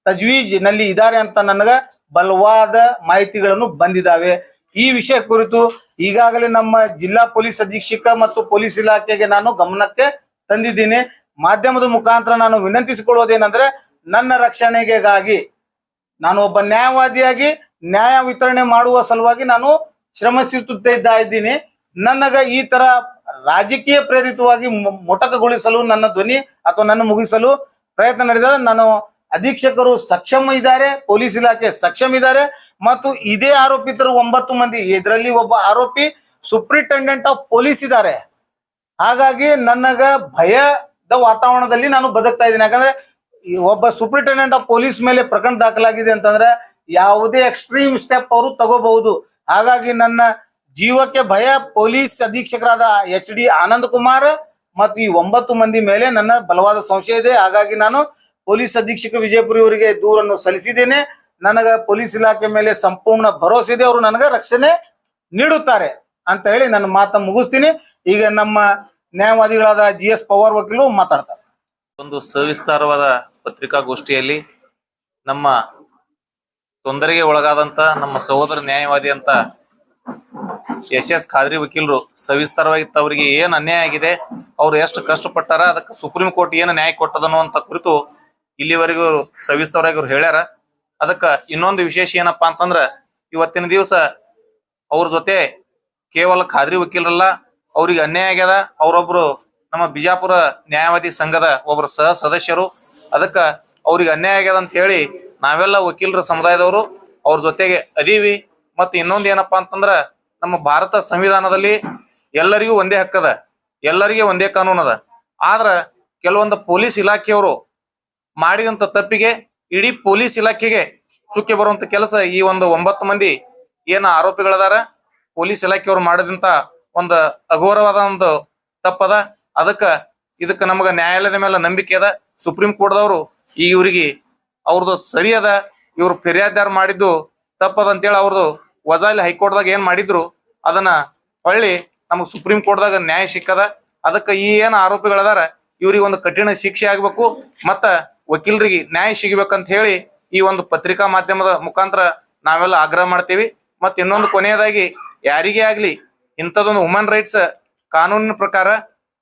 ತಜ್ವೀಜ್ ನಲ್ಲಿ ಇದ್ದಾರೆ ಅಂತ ನನಗ ಬಲವಾದ ಮಾಹಿತಿಗಳನ್ನು ಬಂದಿದ್ದಾವೆ. ಈ ವಿಷಯ ಕುರಿತು ಈಗಾಗಲೇ ನಮ್ಮ ಜಿಲ್ಲಾ ಪೊಲೀಸ್ ಅಧೀಕ್ಷಕ ಮತ್ತು ಪೊಲೀಸ್ ಇಲಾಖೆಗೆ ನಾನು ಗಮನಕ್ಕೆ ತಂದಿದ್ದೀನಿ. ಮಾಧ್ಯಮದ ಮುಖಾಂತರ ನಾನು ವಿನಂತಿಸಿಕೊಳ್ಳುವುದೇನೆಂದ್ರೆ ನನ್ನ ರಕ್ಷಣೆಗಾಗಿ ನಾನು ಒಬ್ಬ ನ್ಯಾಯವಾದಿಯಾಗಿ ನ್ಯಾಯ ವಿತರಣೆ ಮಾಡುವ ಸಲುವಾಗಿ ನಾನು ಶ್ರಮಿಸುತ್ತಾ ಇದ್ದೀನಿ. ನನಗ ಈ ತರ ರಾಜಕೀಯ ಪ್ರೇರಿತವಾಗಿ ಮೊಟಕುಗೊಳಿಸಲು ನನ್ನ ಧ್ವನಿ ಅಥವಾ ನನ್ನ ಮುಗಿಸಲು ಪ್ರಯತ್ನ ನಡೆದ ನಾನು ಅಧೀಕ್ಷಕರು ಸಕ್ಷಮ ಇದ್ದಾರೆ, ಪೊಲೀಸ್ ಇಲಾಖೆ ಸಕ್ಷಮ ಇದ್ದಾರೆ ಮತ್ತು ಇದೇ ಆರೋಪಿತರು 9 ಮಂದಿ, ಇದರಲ್ಲಿ ಒಬ್ಬ ಆರೋಪಿ ಸೂಪ್ರಿಂಟೆಂಡೆಂಟ್ ಆಫ್ ಪೊಲೀಸ್ ಇದ್ದಾರೆ. ಹಾಗಾಗಿ ನನಗ ಭಯದ ವಾತಾವರಣದಲ್ಲಿ ನಾನು ಬದುಕ್ತಾ ಇದ್ದೀನಿ. ಯಾಕಂದ್ರೆ ಒಬ್ಬ ಸೂಪ್ರಿಂಟೆಂಡೆಂಟ್ ಆಫ್ ಪೊಲೀಸ್ ಮೇಲೆ ಪ್ರಕರಣ ದಾಖಲಾಗಿದೆ ಅಂತಂದ್ರೆ ಯಾವುದೇ ಎಕ್ಸ್ಟ್ರೀಮ್ ಸ್ಟೆಪ್ ಅವರು ತಗೋಬಹುದು. ಹಾಗಾಗಿ ನನ್ನ ಜೀವಕ್ಕೆ ಭಯ. ಪೊಲೀಸ್ ಅಧೀಕ್ಷಕರಾದ HD ಆನಂದ್ ಕುಮಾರ್ ಮತ್ತು ಈ 9 ಮಂದಿ ಮೇಲೆ ನನ್ನ ಬಲವಾದ ಸಂಶಯ ಇದೆ. ಹಾಗಾಗಿ ನಾನು ಪೊಲೀಸ್ ಅಧೀಕ್ಷಕ ವಿಜಯಪುರ ಅವರಿಗೆ ದೂರನ್ನು ಸಲ್ಲಿಸಿದ್ದೇನೆ. ನನಗ ಪೊಲೀಸ್ ಇಲಾಖೆ ಮೇಲೆ ಸಂಪೂರ್ಣ ಭರವಸೆ ಇದೆ, ಅವರು ನನಗ ರಕ್ಷಣೆ ನೀಡುತ್ತಾರೆ ಅಂತ ಹೇಳಿ ನನ್ನ ಮಾತನ್ನು ಮುಗಿಸ್ತೀನಿ. ಈಗ ನಮ್ಮ ನ್ಯಾಯವಾದಿಗಳಾದ GS ಪವಾರ್ ವಕೀಲರು ಮಾತಾಡ್ತಾರೆ. ಒಂದು ಸವಿಸ್ತಾರವಾದ ಪತ್ರಿಕಾಗೋಷ್ಠಿಯಲ್ಲಿ ನಮ್ಮ ತೊಂದರೆಗೆ ಒಳಗಾದಂತ ನಮ್ಮ ಸಹೋದರ ನ್ಯಾಯವಾದಿ ಅಂತ SS ಖಾದ್ರಿ ವಕೀಲರು ಸವಿಸ್ತಾರವಾಗಿ ಅವರಿಗೆ ಏನ್ ಅನ್ಯಾಯ ಆಗಿದೆ, ಅವ್ರು ಎಷ್ಟು ಕಷ್ಟಪಟ್ಟಾರ, ಅದಕ್ಕೆ ಸುಪ್ರೀಂ ಕೋರ್ಟ್ ಏನು ನ್ಯಾಯ ಕೊಟ್ಟದನು ಅಂತ ಕುರಿತು ಇಲ್ಲಿವರೆಗೂ ಸವಿಸ್ತಾರವಾಗಿ ಅವ್ರು ಹೇಳ್ಯಾರ. ಅದಕ್ಕ ಇನ್ನೊಂದು ವಿಶೇಷ ಏನಪ್ಪಾ ಅಂತಂದ್ರ ಇವತ್ತಿನ ದಿವಸ ಅವ್ರ ಜೊತೆ ಕೇವಲ ಖಾದ್ರಿ ವಕೀಲರಲ್ಲ, ಅವ್ರಿಗೆ ಅನ್ಯಾಯ ಆಗ್ಯದ. ಅವರೊಬ್ರು ನಮ್ಮ ಬಿಜಾಪುರ ನ್ಯಾಯವಾದಿ ಸಂಘದ ಒಬ್ರು ಸಹ ಸದಸ್ಯರು. ಅದಕ್ಕ ಅವ್ರಿಗೆ ಅನ್ಯಾಯ ಆಗ್ಯದ ಅಂತ ಹೇಳಿ ನಾವೆಲ್ಲ ವಕೀಲರ ಸಮುದಾಯದವರು ಅವ್ರ ಜೊತೆಗೆ ಅದೀವಿ. ಮತ್ತೆ ಇನ್ನೊಂದು ಏನಪ್ಪಾ ಅಂತಂದ್ರ ನಮ್ಮ ಭಾರತ ಸಂವಿಧಾನದಲ್ಲಿ ಎಲ್ಲರಿಗೂ ಒಂದೇ ಹಕ್ಕದ, ಎಲ್ಲರಿಗೆ ಒಂದೇ ಕಾನೂನು ಅದ. ಆದ್ರ ಕೆಲವೊಂದು ಪೊಲೀಸ್ ಇಲಾಖೆಯವರು ಮಾಡಿದಂತ ತಪ್ಪಿಗೆ ಇಡೀ ಪೊಲೀಸ್ ಇಲಾಖೆಗೆ ಚುಕ್ಕೆ ಬರುವಂತ ಕೆಲಸ ಈ ಒಂದು 9 ಮಂದಿ ಏನ ಆರೋಪಿಗಳದಾರ ಪೊಲೀಸ್ ಇಲಾಖೆಯವರು ಮಾಡಿದಂತ ಒಂದು ಅಘೋರವಾದ ಒಂದು ತಪ್ಪದ. ಇದಕ್ಕ ನಮಗ ನ್ಯಾಯಾಲಯದ ಮೇಲೆ ನಂಬಿಕೆ ಅದ. ಸುಪ್ರೀಂ ಕೋರ್ಟ್ದವರು ಈ ಇವ್ರಿಗೆ ಅವ್ರದ್ದು ಸರಿ ಅದ, ಇವ್ರು ಫಿರ್ಯಾದಾರ ಮಾಡಿದ್ದು ತಪ್ಪದ ಅಂತೇಳಿ ಅವ್ರದ್ದು ವಜಾಲಿ ಹೈಕೋರ್ಟ್ದಾಗ ಏನ್ ಮಾಡಿದ್ರು ಅದನ್ನ ಹೊಳ್ಳಿ ನಮಗ್ ಸುಪ್ರೀಂ ಕೋರ್ಟ್ದಾಗ ನ್ಯಾಯ ಸಿಕ್ಕದ. ಅದಕ್ಕ ಈ ಏನ್ ಆರೋಪಿಗಳದಾರ ಇವ್ರಿಗೆ ಒಂದು ಕಠಿಣ ಶಿಕ್ಷೆ ಆಗ್ಬೇಕು, ಮತ್ತ ವಕೀಲರಿಗೆ ನ್ಯಾಯ ಸಿಗಬೇಕಂತ ಹೇಳಿ ಈ ಒಂದು ಪತ್ರಿಕಾ ಮಾಧ್ಯಮದ ಮುಖಾಂತರ ನಾವೆಲ್ಲ ಆಗ್ರಹ ಮಾಡ್ತೀವಿ. ಮತ್ ಇನ್ನೊಂದು ಕೊನೆಯದಾಗಿ ಯಾರಿಗೇ ಆಗ್ಲಿ ಇಂಥದೊಂದು ಹ್ಯೂಮನ್ ರೈಟ್ಸ್ ಕಾನೂನಿನ ಪ್ರಕಾರ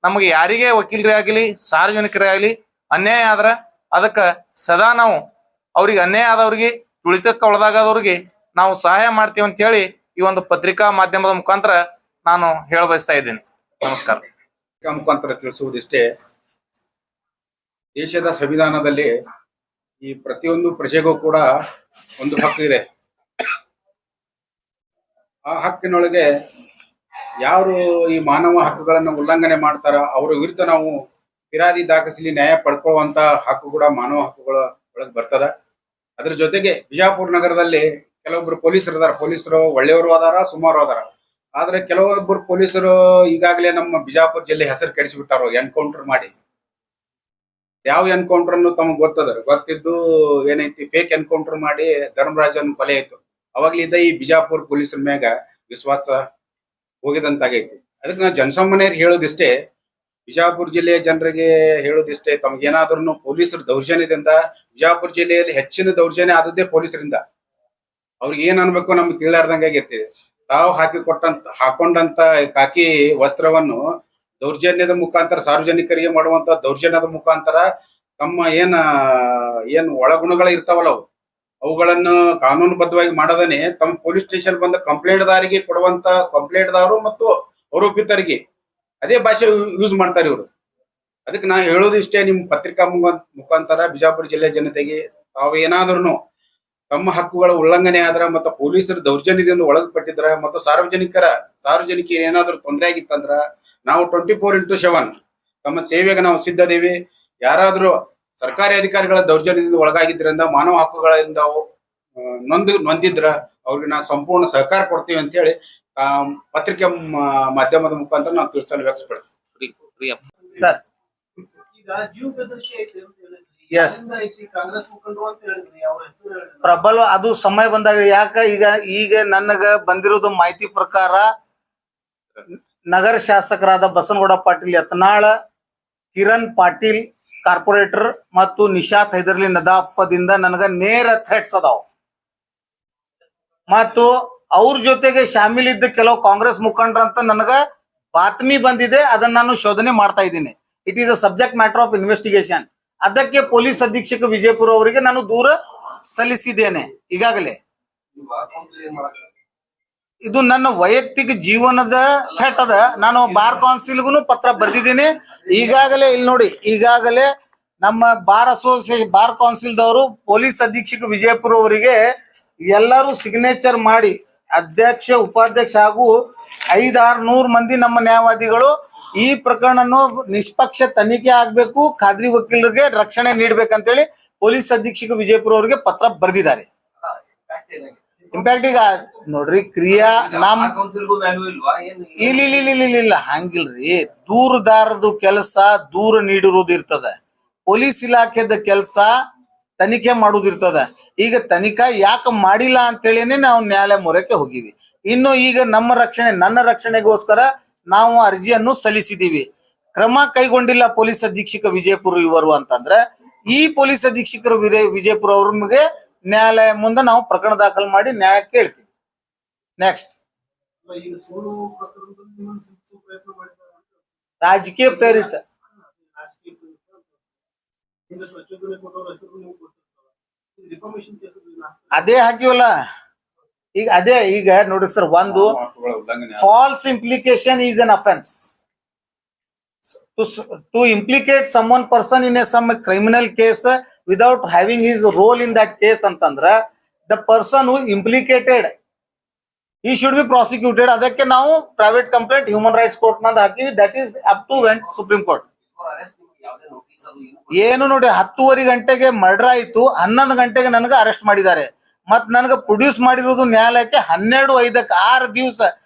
ನಮಗೆ ಯಾರಿಗೇ ವಕೀಲರೇ ಆಗಲಿ ಸಾರ್ವಜನಿಕರೇ ಆಗಲಿ ಅನ್ಯಾಯ ಆದ್ರ ಅದಕ್ಕ ಸದಾ ನಾವು ಅವ್ರಿಗೆ ಅನ್ಯಾಯ ಆದವ್ರಿಗೆ ತುಳಿತಕ್ಕೆ ಒಳಗಾದವ್ರಿಗೆ ನಾವು ಸಹಾಯ ಮಾಡ್ತೀವಿ ಅಂತ ಹೇಳಿ ಈ ಒಂದು ಪತ್ರಿಕಾ ಮಾಧ್ಯಮದ ಮುಖಾಂತರ ನಾನು ಹೇಳ ಬಯಸ್ತಾ ಇದ್ದೀನಿ. ನಮಸ್ಕಾರ. ಮುಖಾಂತರ ತಿಳಿಸುವುದಿಷ್ಟೇ, ದೇಶದ ಸಂವಿಧಾನದಲ್ಲಿ ಈ ಪ್ರತಿಯೊಂದು ಪ್ರಜೆಗೂ ಕೂಡ ಒಂದು ಹಕ್ಕು ಇದೆ. ಆ ಹಕ್ಕಿನೊಳಗೆ ಯಾರು ಈ ಮಾನವ ಹಕ್ಕುಗಳನ್ನು ಉಲ್ಲಂಘನೆ ಮಾಡ್ತಾರ ಅವರ ವಿರುದ್ಧ ನಾವು ಫಿರ್ಯಾದಿ ದಾಖಲಿಸಿ ನ್ಯಾಯ ಪಡ್ಕೊಳ್ಳುವಂತ ಹಕ್ಕು ಕೂಡ ಮಾನವ ಹಕ್ಕುಗಳ ಒಳಗೆ ಬರ್ತದ. ಅದ್ರ ಜೊತೆಗೆ ಬಿಜಾಪುರ ನಗರದಲ್ಲಿ ಕೆಲವೊಬ್ರು ಪೊಲೀಸರು ಅದಾರ, ಪೊಲೀಸರು ಒಳ್ಳೆಯವರು ಅದಾರ, ಸುಮಾರು ಅದಾರ. ಆದ್ರೆ ಕೆಲವೊಬ್ಬರು ಪೊಲೀಸರು ಈಗಾಗಲೇ ನಮ್ಮ ಬಿಜಾಪುರ ಜಿಲ್ಲೆ ಹೆಸರು ಕೆಡಿಸಿಬಿಟ್ಟಾರ ಎನ್ಕೌಂಟರ್ ಮಾಡಿ. ಯಾವ ಎನ್ಕೌಂಟರ್ ಅನ್ನು ತಮಗ್ ಗೊತ್ತಿದ್ದು ಏನೈತಿ, ಫೇಕ್ ಎನ್ಕೌಂಟರ್ ಮಾಡಿ ಧರ್ಮರಾಜನ್ ಕೊಲೆ ಆಯ್ತು. ಅವಾಗ್ಲಿದ್ದ ಈ ಬಿಜಾಪುರ ಪೊಲೀಸರ ಮ್ಯಾಗ ವಿಶ್ವಾಸ ಹೋಗಿದಂತಾಗೈತಿ. ಅದಕ್ಕೆ ನಾವು ಜನಸಾಮಾನ್ಯರಿಗೆ ಹೇಳೋದಿಷ್ಟೇ, ಬಿಜಾಪುರ ಜಿಲ್ಲೆಯ ಜನರಿಗೆ ಹೇಳೋದಿಷ್ಟೇ, ತಮಗೇನಾದ್ರೂ ಪೊಲೀಸರ ದೌರ್ಜನ್ಯದಿಂದ ಬಿಜಾಪುರ ಜಿಲ್ಲೆಯಲ್ಲಿ ಹೆಚ್ಚಿನ ದೌರ್ಜನ್ಯ ಆದದ್ದೇ ಪೊಲೀಸರಿಂದ. ಅವ್ರಿಗೆ ಏನ್ ಅನ್ಬೇಕು ನಮ್ಗೆ ತಿಳಿಲಾರ್ದಂಗ ಆಗೈತಿ. ತಾವು ಹಾಕೊಂಡಂತ ಕಾಕಿ ವಸ್ತ್ರವನ್ನು ದೌರ್ಜನ್ಯದ ಮುಖಾಂತರ ಸಾರ್ವಜನಿಕರಿಗೆ ಮಾಡುವಂತ ದೌರ್ಜನ್ಯದ ಮುಖಾಂತರ ತಮ್ಮ ಏನ್ ಒಳಗುಣಗಳು ಇರ್ತಾವಲ್ಲ ಅವುಗಳನ್ನು ಕಾನೂನುಬದ್ಧವಾಗಿ ಮಾಡದನೆ ತಮ್ಮ ಪೊಲೀಸ್ ಸ್ಟೇಷನ್ ಬಂದ ಕಂಪ್ಲೇಂಟ್ದಾರಿಗೆ ಕೊಡುವಂತ ಕಂಪ್ಲೇಂಟ್ದಾರರು ಮತ್ತು ಆರೋಪಿತರಿಗೆ ಅದೇ ಭಾಷೆ ಯೂಸ್ ಮಾಡ್ತಾರೆ ಇವರು. ಅದಕ್ಕೆ ನಾ ಹೇಳೋದು ಇಷ್ಟೇ, ನಿಮ್ ಪತ್ರಿಕಾ ಮುಖಾಂತರ ಬಿಜಾಪುರ ಜಿಲ್ಲೆ ಜನತೆಗೆ ತಾವು ಏನಾದ್ರೂ ತಮ್ಮ ಹಕ್ಕುಗಳ ಉಲ್ಲಂಘನೆ ಆದ್ರ ಮತ್ತು ಪೊಲೀಸರ ದೌರ್ಜನ್ಯದಿಂದ ಒಳಗಪಟ್ಟಿದ್ರ ಮತ್ತು ಸಾರ್ವಜನಿಕರಿಗೆ ಏನಾದ್ರೂ ತೊಂದರೆ ಆಗಿತ್ತಂದ್ರ ನಾವು 24x7 ತಮ್ಮ ಸೇವೆಗೆ ನಾವು ಸಿದ್ಧದೇವಿ. ಯಾರಾದ್ರೂ ಸರ್ಕಾರಿ ಅಧಿಕಾರಿಗಳ ದೌರ್ಜನ್ಯದಿಂದ ಒಳಗಾಗಿದ್ರಿಂದ ಮಾನವ ಹಕ್ಕುಗಳಿಂದ ನೊಂದಿದ್ರ ಅವ್ರಿಗೆ ನಾವು ಸಂಪೂರ್ಣ ಸಹಕಾರ ಕೊಡ್ತೀವಿ ಅಂತ ಹೇಳಿ ಪತ್ರಿಕೆ ಮಾಧ್ಯಮದ ಮುಖಾಂತರ ನಾವು ತಿಳಿಸಲು ವ್ಯಕ್ತಪಡಿಸ್ತೀವಿ. ಸರ್, ಪ್ರಬಲ ಅದು ಸಮಯ ಬಂದಾಗ ಯಾಕ ಈಗ ನನಗ ಬಂದಿರೋದು ಮಾಹಿತಿ ಪ್ರಕಾರ ನಗರ ಶಾಸಕರಾದ ಬಸನಗೌಡ ಪಾಟೀಲ್ ಯತ್ನಾಳ್, ಕಿರಣ್ ಪಾಟೀಲ್ ಕಾರ್ಪೊರೇಟರ್ ಮತ್ತು ನಿಶಾತ್ ಹೈದರ್ಲಿ ನದಾಫದಿಂದ ನನಗ ನೇರ ಥ್ರೆಟ್ಸ್ ಅದಾವ. ಮತ್ತು ಅವ್ರ ಜೊತೆಗೆ ಶಾಮೀಲಿದ್ದ ಕೆಲವು ಕಾಂಗ್ರೆಸ್ ಮುಖಂಡರಂತ ನನಗ ಬಾತ್ಮಿ ಬಂದಿದೆ. ಅದನ್ನ ನಾನು ಶೋಧನೆ ಮಾಡ್ತಾ ಇದ್ದೀನಿ. It is a subject matter of investigation. ಅದಕ್ಕೆ ಪೊಲೀಸ್ ಅಧೀಕ್ಷಕ ವಿಜಯಪುರ ಅವರಿಗೆ ನಾನು ದೂರ ಸಲ್ಲಿಸಿದ್ದೇನೆ ಈಗಾಗಲೇ. ಇದು ನನ್ನ ವೈಯಕ್ತಿಕ ಜೀವನದ ಥ್ರೆಟ್ ಅದ. ನಾನು ಬಾರ್ ಕೌನ್ಸಿಲ್ಗೂ ಪತ್ರ ಬರೆದಿದ್ದೀನಿ ಈಗಾಗಲೇ. ಇಲ್ಲಿ ನೋಡಿ, ಈಗಾಗಲೇ ನಮ್ಮ ಬಾರ್ ಕೌನ್ಸಿಲ್ದವರು ಪೊಲೀಸ್ ಅಧೀಕ್ಷಕ ವಿಜಯಪುರ ಅವರಿಗೆ ಎಲ್ಲರೂ ಸಿಗ್ನೇಚರ್ ಮಾಡಿ ಅಧ್ಯಕ್ಷ ಉಪಾಧ್ಯಕ್ಷ ಹಾಗೂ 500-600 ಮಂದಿ ನಮ್ಮ ನ್ಯಾಯವಾದಿಗಳು ಈ ಪ್ರಕರಣವನ್ನು ನಿಷ್ಪಕ್ಷ ತನಿಖೆ ಆಗ್ಬೇಕು, ಖಾದ್ರಿ ವಕೀಲರಿಗೆ ರಕ್ಷಣೆ ನೀಡ್ಬೇಕಂತೇಳಿ ಪೊಲೀಸ್ ಅಧೀಕ್ಷಕ ವಿಜಯಪುರ ಅವರಿಗೆ ಪತ್ರ ಬರೆದಿದ್ದಾರೆ. ಇಂಪ್ಯಾಕ್ಟ್ ಈಗ ನೋಡ್ರಿ ಕ್ರಿಯಾ ನಮ್ ಇಲ್ಲ ಹಂಗಿಲ್ರಿ. ದೂರದಾರದು ಕೆಲಸ ದೂರ ನೀಡಿರುವುದು ಇರ್ತದ, ಪೊಲೀಸ್ ಇಲಾಖೆದ ಕೆಲಸ ತನಿಖೆ ಮಾಡುದಿರ್ತದ. ಈಗ ತನಿಖಾ ಯಾಕೆ ಮಾಡಿಲ್ಲ ಅಂತೇಳಿನೇ ನಾವು ನ್ಯಾಯಾಲಯ ಮೊರಕ್ಕೆ ಹೋಗಿವಿ. ಇನ್ನು ಈಗ ನನ್ನ ರಕ್ಷಣೆಗೋಸ್ಕರ ನಾವು ಅರ್ಜಿಯನ್ನು ಸಲ್ಲಿಸಿದೀವಿ. ಕ್ರಮ ಕೈಗೊಂಡಿಲ್ಲ ಪೊಲೀಸ್ ಅಧೀಕ್ಷಕ ವಿಜಯಪುರ ಇವರು ಅಂತಂದ್ರೆ ಈ ಪೊಲೀಸ್ ಅಧೀಕ್ಷಕರು ವಿಜಯಪುರ ಅವ್ರಿಗೆ ನ್ಯಾಯಾಲಯ ಮುಂದೆ ನಾವು ಪ್ರಕರಣ ದಾಖಲು ಮಾಡಿ ನ್ಯಾಯ ಕೇಳ್ತೀವಿ. ನೆಕ್ಸ್ಟ್ ರಾಜಕೀಯ ಪ್ರೇರಿತ ಅದೇ ಹಾಕಿವಲ್ಲ ಈಗ ನೋಡ್ರಿ ಸರ್, ಒಂದು false implication is an offence. To implicate someone person in some criminal case without having his role in that case ಅಂತಂದ್ರ the person who implicated he should be prosecuted. ಅದಕ್ಕೆ ನಾವು private complaint human rights court ನಂದು ಹಾಕಿವಿ. That is up to went supreme court. ಏನು ನೋಡಿ 10:30 ಗಂಟೆಗೆ murder ಆಯ್ತು, 11 ಗಂಟೆಗೆ ನನಗೆ ಅರೆಸ್ಟ್ ಮಾಡಿದ್ದಾರೆ. ಮತ್ ನನಗೆ ಪ್ರೊಡ್ಯೂಸ್ ಮಾಡಿರೋದು ನ್ಯಾಯಾಲಯಕ್ಕೆ 12:05 6 ದಿವಸ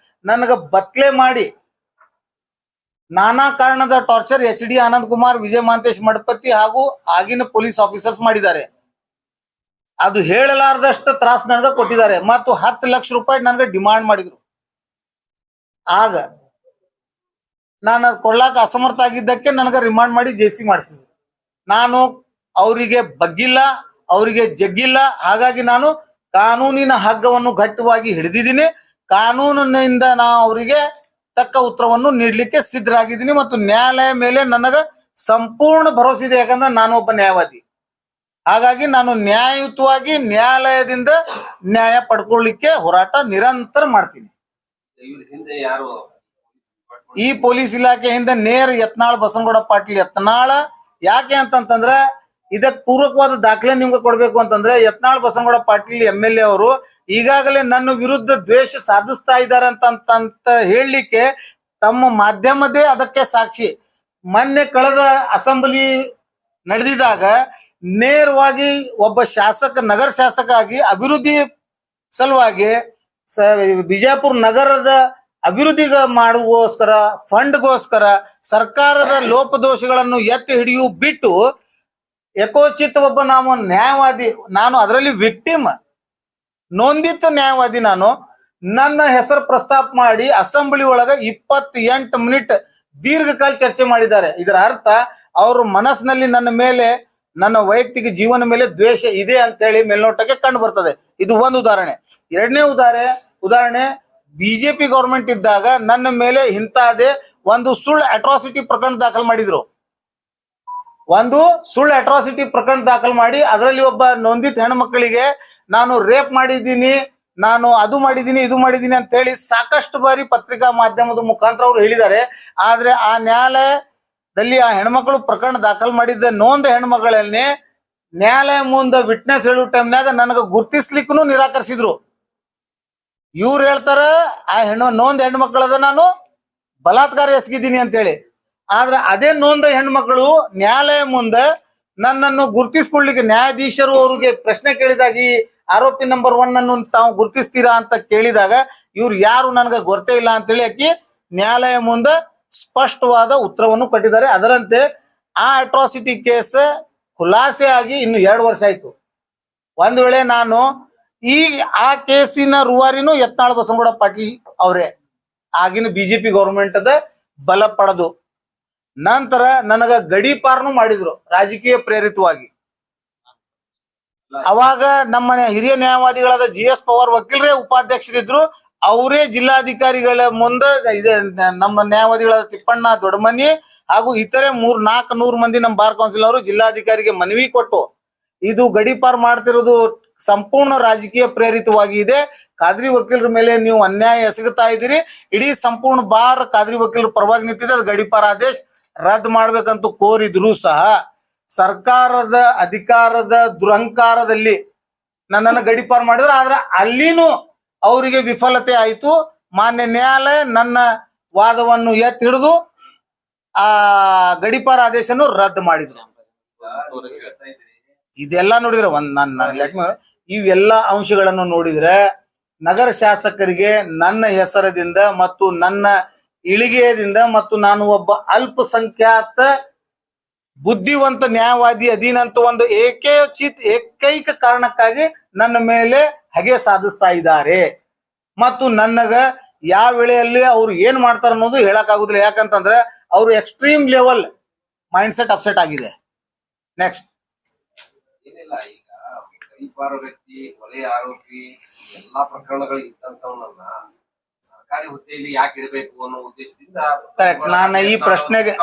ನನಗೆ ಬತ್ಲೆ ಮಾಡಿ ನಾನಾ ಕಾರಣದ ಟಾರ್ಚರ್ HD ಆನಂದ್ ಕುಮಾರ್, ವಿಜಯ್ ಮಹಾಂತೇಶ್ ಮಡಪತಿ ಹಾಗೂ ಆಗಿನ ಪೊಲೀಸ್ ಆಫೀಸರ್ಸ್ ಮಾಡಿದ್ದಾರೆ. ಅದು ಹೇಳಲಾರದಷ್ಟು ತ್ರಾಸ್ ನನಗೆ ಕೊಟ್ಟಿದ್ದಾರೆ ಮತ್ತು 10 ಲಕ್ಷ ರೂಪಾಯಿ ನನಗೆ ಡಿಮಾಂಡ್ ಮಾಡಿದ್ರು. ಆಗ ನಾನು ಕೊಡ್ಲಾಕ ಅಸಮರ್ಥ ಆಗಿದ್ದಕ್ಕೆ ನನಗೆ ರಿಮಾಂಡ್ ಮಾಡಿ ಜೇಸಿ ಮಾಡ್ತಿದ್ರು. ನಾನು ಅವರಿಗೆ ಬಗ್ಗಿಲ್ಲ, ಅವರಿಗೆ ಜಗ್ಗಿಲ್ಲ. ಹಾಗಾಗಿ ನಾನು ಕಾನೂನಿನ ಹಗ್ಗವನ್ನು ಗಟ್ಟಿಯಾಗಿ ಹಿಡಿದಿದ್ದೀನಿ. ಕಾನೂನಿನಿಂದ ನಾವು ಅವರಿಗೆ ತಕ್ಕ ಉತ್ತರವನ್ನು ನೀಡಲಿಕ್ಕೆ ಸಿದ್ಧರಾಗಿದ್ದೀನಿ ಮತ್ತು ನ್ಯಾಯಾಲಯ ಮೇಲೆ ನನಗೆ ಸಂಪೂರ್ಣ ಭರವಸೆ ಇದೆ. ಯಾಕಂದ್ರೆ ನಾನು ಒಬ್ಬ ನ್ಯಾಯವಾದಿ. ಹಾಗಾಗಿ ನಾನು ನ್ಯಾಯಯುತವಾಗಿ ನ್ಯಾಯಾಲಯದಿಂದ ನ್ಯಾಯ ಪಡ್ಕೊಳ್ಳಿಕ್ಕೆ ಹೋರಾಟ ನಿರಂತರ ಮಾಡ್ತೀನಿ. ಈ ಪೊಲೀಸ್ ಇಲಾಖೆ ಹಿಂದೆ ನೇರ ಯತ್ನಾಳ್ ಬಸನಗೌಡ ಪಾಟೀಲ್ ಯತ್ನಾಳ. ಯಾಕೆ ಅಂತಂತಂದ್ರೆ ಇದಕ್ಕೆ ಪೂರಕವಾದ ದಾಖಲೆ ನಿಮ್ಗೆ ಕೊಡ್ಬೇಕು ಅಂತಂದ್ರೆ ಯತ್ನಾಳ್ ಬಸನಗೌಡ ಪಾಟೀಲ್ MLA ಅವರು ಈಗಾಗಲೇ ನನ್ನ ವಿರುದ್ಧ ದ್ವೇಷ ಸಾಧಿಸ್ತಾ ಇದ್ದಾರೆ ಅಂತ ಹೇಳಲಿಕ್ಕೆ ತಮ್ಮ ಮಾಧ್ಯಮದೇ ಅದಕ್ಕೆ ಸಾಕ್ಷಿ. ಮೊನ್ನೆ ಕಳೆದ ಅಸೆಂಬ್ಲಿ ನಡೆದಿದಾಗ ನೇರವಾಗಿ ಒಬ್ಬ ಶಾಸಕ, ನಗರ ಶಾಸಕ ಆಗಿ ಅಭಿವೃದ್ಧಿ ಸಲುವಾಗಿ ಬಿಜಾಪುರ ನಗರದ ಅಭಿವೃದ್ಧಿ ಮಾಡುವಗೋಸ್ಕರ ಫಂಡ್ಗೋಸ್ಕರ ಸರ್ಕಾರದ ಲೋಪದೋಷಗಳನ್ನು ಎತ್ತಿ ಹಿಡಿಯು ಬಿಟ್ಟು ಯಥೋಚಿತ ಒಬ್ಬ ನಾವು ನ್ಯಾಯವಾದಿ, ನಾನು ಅದರಲ್ಲಿ ವಿಕ್ಟಿಮ್, ನೊಂದಿತ ನ್ಯಾಯವಾದಿ, ನಾನು ನನ್ನ ಹೆಸರು ಪ್ರಸ್ತಾಪ ಮಾಡಿ ಅಸೆಂಬ್ಲಿ ಒಳಗ 28 ಮಿನಿಟ್ ದೀರ್ಘಕಾಲ ಚರ್ಚೆ ಮಾಡಿದ್ದಾರೆ. ಇದರ ಅರ್ಥ ಅವ್ರ ಮನಸ್ಸಿನಲ್ಲಿ ನನ್ನ ಮೇಲೆ, ನನ್ನ ವೈಯಕ್ತಿಕ ಜೀವನ ಮೇಲೆ ದ್ವೇಷ ಇದೆ ಅಂತ ಹೇಳಿ ಮೇಲ್ನೋಟಕ್ಕೆ ಕಂಡು ಬರ್ತದೆ. ಇದು ಒಂದು ಉದಾಹರಣೆ. ಎರಡನೇ ಉದಾಹರಣೆ ಬಿಜೆಪಿ ಗೌರ್ಮೆಂಟ್ ಇದ್ದಾಗ ನನ್ನ ಮೇಲೆ ಇಂತಹದೇ ಒಂದು ಸುಳ್ಳು ಅಟ್ರಾಸಿಟಿ ಪ್ರಕರಣ ದಾಖಲು ಮಾಡಿದ್ರು. ದಾಖಲು ಮಾಡಿ ಅದರಲ್ಲಿ ಒಬ್ಬ ನೊಂದಿತ ಹೆಣ್ಮಕ್ಳಿಗೆ ನಾನು ರೇಪ್ ಮಾಡಿದ್ದೀನಿ, ನಾನು ಅದು ಮಾಡಿದ್ದೀನಿ, ಇದು ಮಾಡಿದ್ದೀನಿ ಅಂತ ಹೇಳಿ ಸಾಕಷ್ಟು ಬಾರಿ ಪತ್ರಿಕಾ ಮಾಧ್ಯಮದ ಮುಖಾಂತರ ಅವರು ಹೇಳಿದ್ದಾರೆ. ಆದ್ರೆ ಆ ನ್ಯಾಯಾಲಯದಲ್ಲಿ ಆ ಹೆಣ್ಮಕ್ಳು ಪ್ರಕರಣ ದಾಖಲು ಮಾಡಿದ್ದ ನೊಂದ ಹೆಣ್ಮಗಳನ್ನೇ ನ್ಯಾಯಾಲಯ ಮುಂದೆ ವಿಟ್ನೆಸ್ ಹೇಳೋ ಟೈಮ್ನಾಗ ನನಗೆ ಗುರ್ತಿಸ್ಲಿಕ್ಕೂ ನಿರಾಕರಿಸಿದ್ರು. ಇವ್ರು ಹೇಳ್ತಾರ ಆ ನೊಂದ ಹೆಣ್ಮಕ್ಳದ ನಾನು ಬಲಾತ್ಕಾರ ಎಸಗಿದ್ದೀನಿ ಅಂತೇಳಿ. ಆದ್ರೆ ಅದೇ ನೊಂದ ಹೆಣ್ಮಕ್ಳು ನ್ಯಾಯಾಲಯ ಮುಂದೆ ನನ್ನನ್ನು ಗುರ್ತಿಸ್ಕೊಳ್ಲಿಕ್ಕೆ ನ್ಯಾಯಾಧೀಶರು ಅವ್ರಿಗೆ ಪ್ರಶ್ನೆ ಕೇಳಿದಾಗ ಈ ಆರೋಪಿ ನಂಬರ್ 1 ಅನ್ನು ತಾವು ಗುರ್ತಿಸ್ತೀರಾ ಅಂತ ಕೇಳಿದಾಗ ಇವ್ರು ಯಾರು ನನಗೆ ಗೊತ್ತೇ ಇಲ್ಲ ಅಂತೇಳಿ ಆಕಿ ನ್ಯಾಯಾಲಯ ಮುಂದೆ ಸ್ಪಷ್ಟವಾದ ಉತ್ತರವನ್ನು ಕೊಟ್ಟಿದ್ದಾರೆ. ಅದರಂತೆ ಆ ಅಟ್ರಾಸಿಟಿ ಕೇಸ್ ಖುಲಾಸೆ ಆಗಿ ಇನ್ನು 2 ವರ್ಷ ಆಯ್ತು. ಒಂದ್ ವೇಳೆ ನಾನು ಆ ಕೇಸಿನ ರೂವಾರಿನೂ ಯತ್ನಾಳ್ ಬಸನಗೌಡ ಪಾಟೀಲ್ ಅವರೇ, ಆಗಿನ ಬಿಜೆಪಿ ಗೌರ್ಮೆಂಟ್ ಅದ ಬಲ ಪಡೆದು ನಂತರ ನನಗ ಗಡೀಪಾರ್ನು ಮಾಡಿದ್ರು ರಾಜಕೀಯ ಪ್ರೇರಿತವಾಗಿ. ಅವಾಗ ನಮ್ಮ ಹಿರಿಯ ನ್ಯಾಯವಾದಿಗಳಾದ GS ಪವಾರ್ ವಕೀಲರೇ ಉಪಾಧ್ಯಕ್ಷರಿದ್ರು. ಅವರೇ ಜಿಲ್ಲಾಧಿಕಾರಿಗಳ ಮುಂದೆ ನಮ್ಮ ನ್ಯಾಯವಾದಿಗಳಾದ ತಿಪ್ಪಣ್ಣ ದೊಡ್ಡಮನಿ ಹಾಗೂ ಇತರೆ 300-400 ಮಂದಿ ನಮ್ಮ ಬಾರ್ ಕೌನ್ಸಿಲ್ ಅವರು ಜಿಲ್ಲಾಧಿಕಾರಿಗೆ ಮನವಿ ಕೊಟ್ಟು ಇದು ಗಡೀಪಾರ್ ಮಾಡ್ತಿರೋದು ಸಂಪೂರ್ಣ ರಾಜಕೀಯ ಪ್ರೇರಿತವಾಗಿ ಇದೆ, ಖಾದ್ರಿ ವಕೀಲರ ಮೇಲೆ ನೀವು ಅನ್ಯಾಯ ಎಸಗುತ್ತಾ ಇದ್ದೀರಿ, ಇಡೀ ಸಂಪೂರ್ಣ ಬಾರ್ ಖಾದ್ರಿ ವಕೀಲರ ಪರವಾಗಿ ನಿಂತಿದೆ, ಅದು ಗಡೀಪಾರ್ ಆದೇಶ ರದ್ದು ಮಾಡ್ಬೇಕಂತ ಕೋರಿದ್ರು ಸಹ ಸರ್ಕಾರದ ಅಧಿಕಾರದ ದುರಹಂಕಾರದಲ್ಲಿ ನನ್ನನ್ನು ಗಡೀಪಾರ್ ಮಾಡಿದ್ರು. ಆದ್ರೆ ಅಲ್ಲಿನೂ ಅವರಿಗೆ ವಿಫಲತೆ ಆಯಿತು. ಮಾನ್ಯ ನ್ಯಾಯಾಲಯ ನನ್ನ ವಾದವನ್ನು ಎತ್ತಿ ಹಿಡಿದು ಆ ಗಡೀಪಾರ್ ಆದೇಶನು ರದ್ದು ಮಾಡಿದ್ರು. ಇದೆಲ್ಲ ನೋಡಿದ್ರೆ ಇವೆಲ್ಲ ಅಂಶಗಳನ್ನು ನೋಡಿದ್ರೆ ನಗರ ಶಾಸಕರಿಗೆ ನನ್ನ ಹೆಸರದಿಂದ ಮತ್ತು ನನ್ನ ಇಳಿಗೆಯದಿಂದ ಮತ್ತು ನಾನು ಒಬ್ಬ ಅಲ್ಪಸಂಖ್ಯಾತ ಬುದ್ಧಿವಂತ ನ್ಯಾಯವಾದಿ ಅಧೀನಂತ ಒಂದು ಏಕೈಕ ಕಾರಣಕ್ಕಾಗಿ ನನ್ನ ಮೇಲೆ ಹಗೆ ಸಾಧಿಸ್ತಾ ಇದ್ದಾರೆ. ಮತ್ತು ನನಗ ಯಾವ ವೇಳೆಯಲ್ಲಿ ಅವ್ರು ಏನ್ ಮಾಡ್ತಾರ ಅನ್ನೋದು ಹೇಳಕ್ ಆಗುದಿಲ್ಲ. ಯಾಕಂತಂದ್ರೆ ಅವ್ರು extreme level mind set upset ಆಗಿದೆ. ನೆಕ್ಸ್ಟ್ ಏನಿಲ್ಲ, ಈಗ ಗಡೀಪಾರ ವ್ಯಕ್ತಿ, ಕೊಲೆ ಆರೋಪಿ ಎಲ್ಲಾ ಪ್ರಕರಣಗಳು ಇದ್ದಂತವನ್ನ ಸರ್ಕಾರಿ ಹುದ್ದೆಯಲ್ಲಿ ಯಾಕೆ ಇಡಬೇಕು ಅನ್ನೋ ಉದ್ದೇಶದಿಂದ ಕರೆಕ್ಟ್. ನಾನು ಈ ಪ್ರಶ್ನೆಗೆ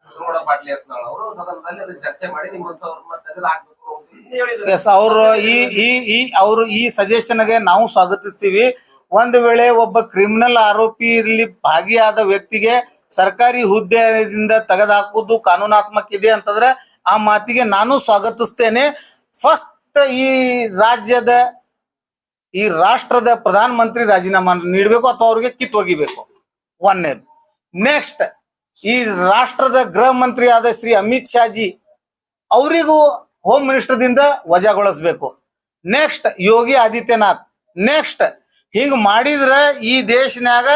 ಬಸವನಗೌಡ ಪಾಟೀಲ್ ಯತ್ನಾಳ್ ಅವರು ಸದನದಲ್ಲಿ ಅದನ್ನ ಚರ್ಚೆ ಮಾಡಿ ನಿಮ್ಮಂತವ್ರನ್ನ ತೆಗೆದು ಹಾಕ್ಬೇಕು ಎಸ್, ಅವರು ಈ ಸಜೆಷನ್ಗೆ ನಾವು ಸ್ವಾಗತಿಸ್ತೀವಿ. ಒಂದು ವೇಳೆ ಒಬ್ಬ ಕ್ರಿಮಿನಲ್ ಆರೋಪಿ ಇಲ್ಲಿ ಭಾಗಿಯಾದ ವ್ಯಕ್ತಿಗೆ ಸರ್ಕಾರಿ ಹುದ್ದೆಯಿಂದ ತೆಗೆದುಹಾಕುವುದು ಕಾನೂನಾತ್ಮಕ ಇದೆ ಅಂತಂದ್ರೆ ಆ ಮಾತಿಗೆ ನಾನು ಸ್ವಾಗತಿಸ್ತೇನೆ. ಫಸ್ಟ್ ಈ ರಾಷ್ಟ್ರದ ಪ್ರಧಾನ ಮಂತ್ರಿ ರಾಜೀನಾಮಾ ನೀಡಬೇಕು ಅಥವಾ ಅವ್ರಿಗೆ ಕಿತ್ತೊಗಿಬೇಕು, ಒಂದನೇದು. ನೆಕ್ಸ್ಟ್, ಈ ರಾಷ್ಟ್ರದ ಗೃಹ ಮಂತ್ರಿ ಆದ ಶ್ರೀ ಅಮಿತ್ ಶಾಜಿ ಅವರಿಗೂ ಹೋಮ್ ಮಿನಿಸ್ಟರ್ದಿಂದ ವಜಾಗೊಳಿಸ್ಬೇಕು. ನೆಕ್ಸ್ಟ್, ಯೋಗಿ ಆದಿತ್ಯನಾಥ್. ನೆಕ್ಸ್ಟ್, ಹೀಗೆ ಮಾಡಿದ್ರೆ ಈ ದೇಶನಾಗ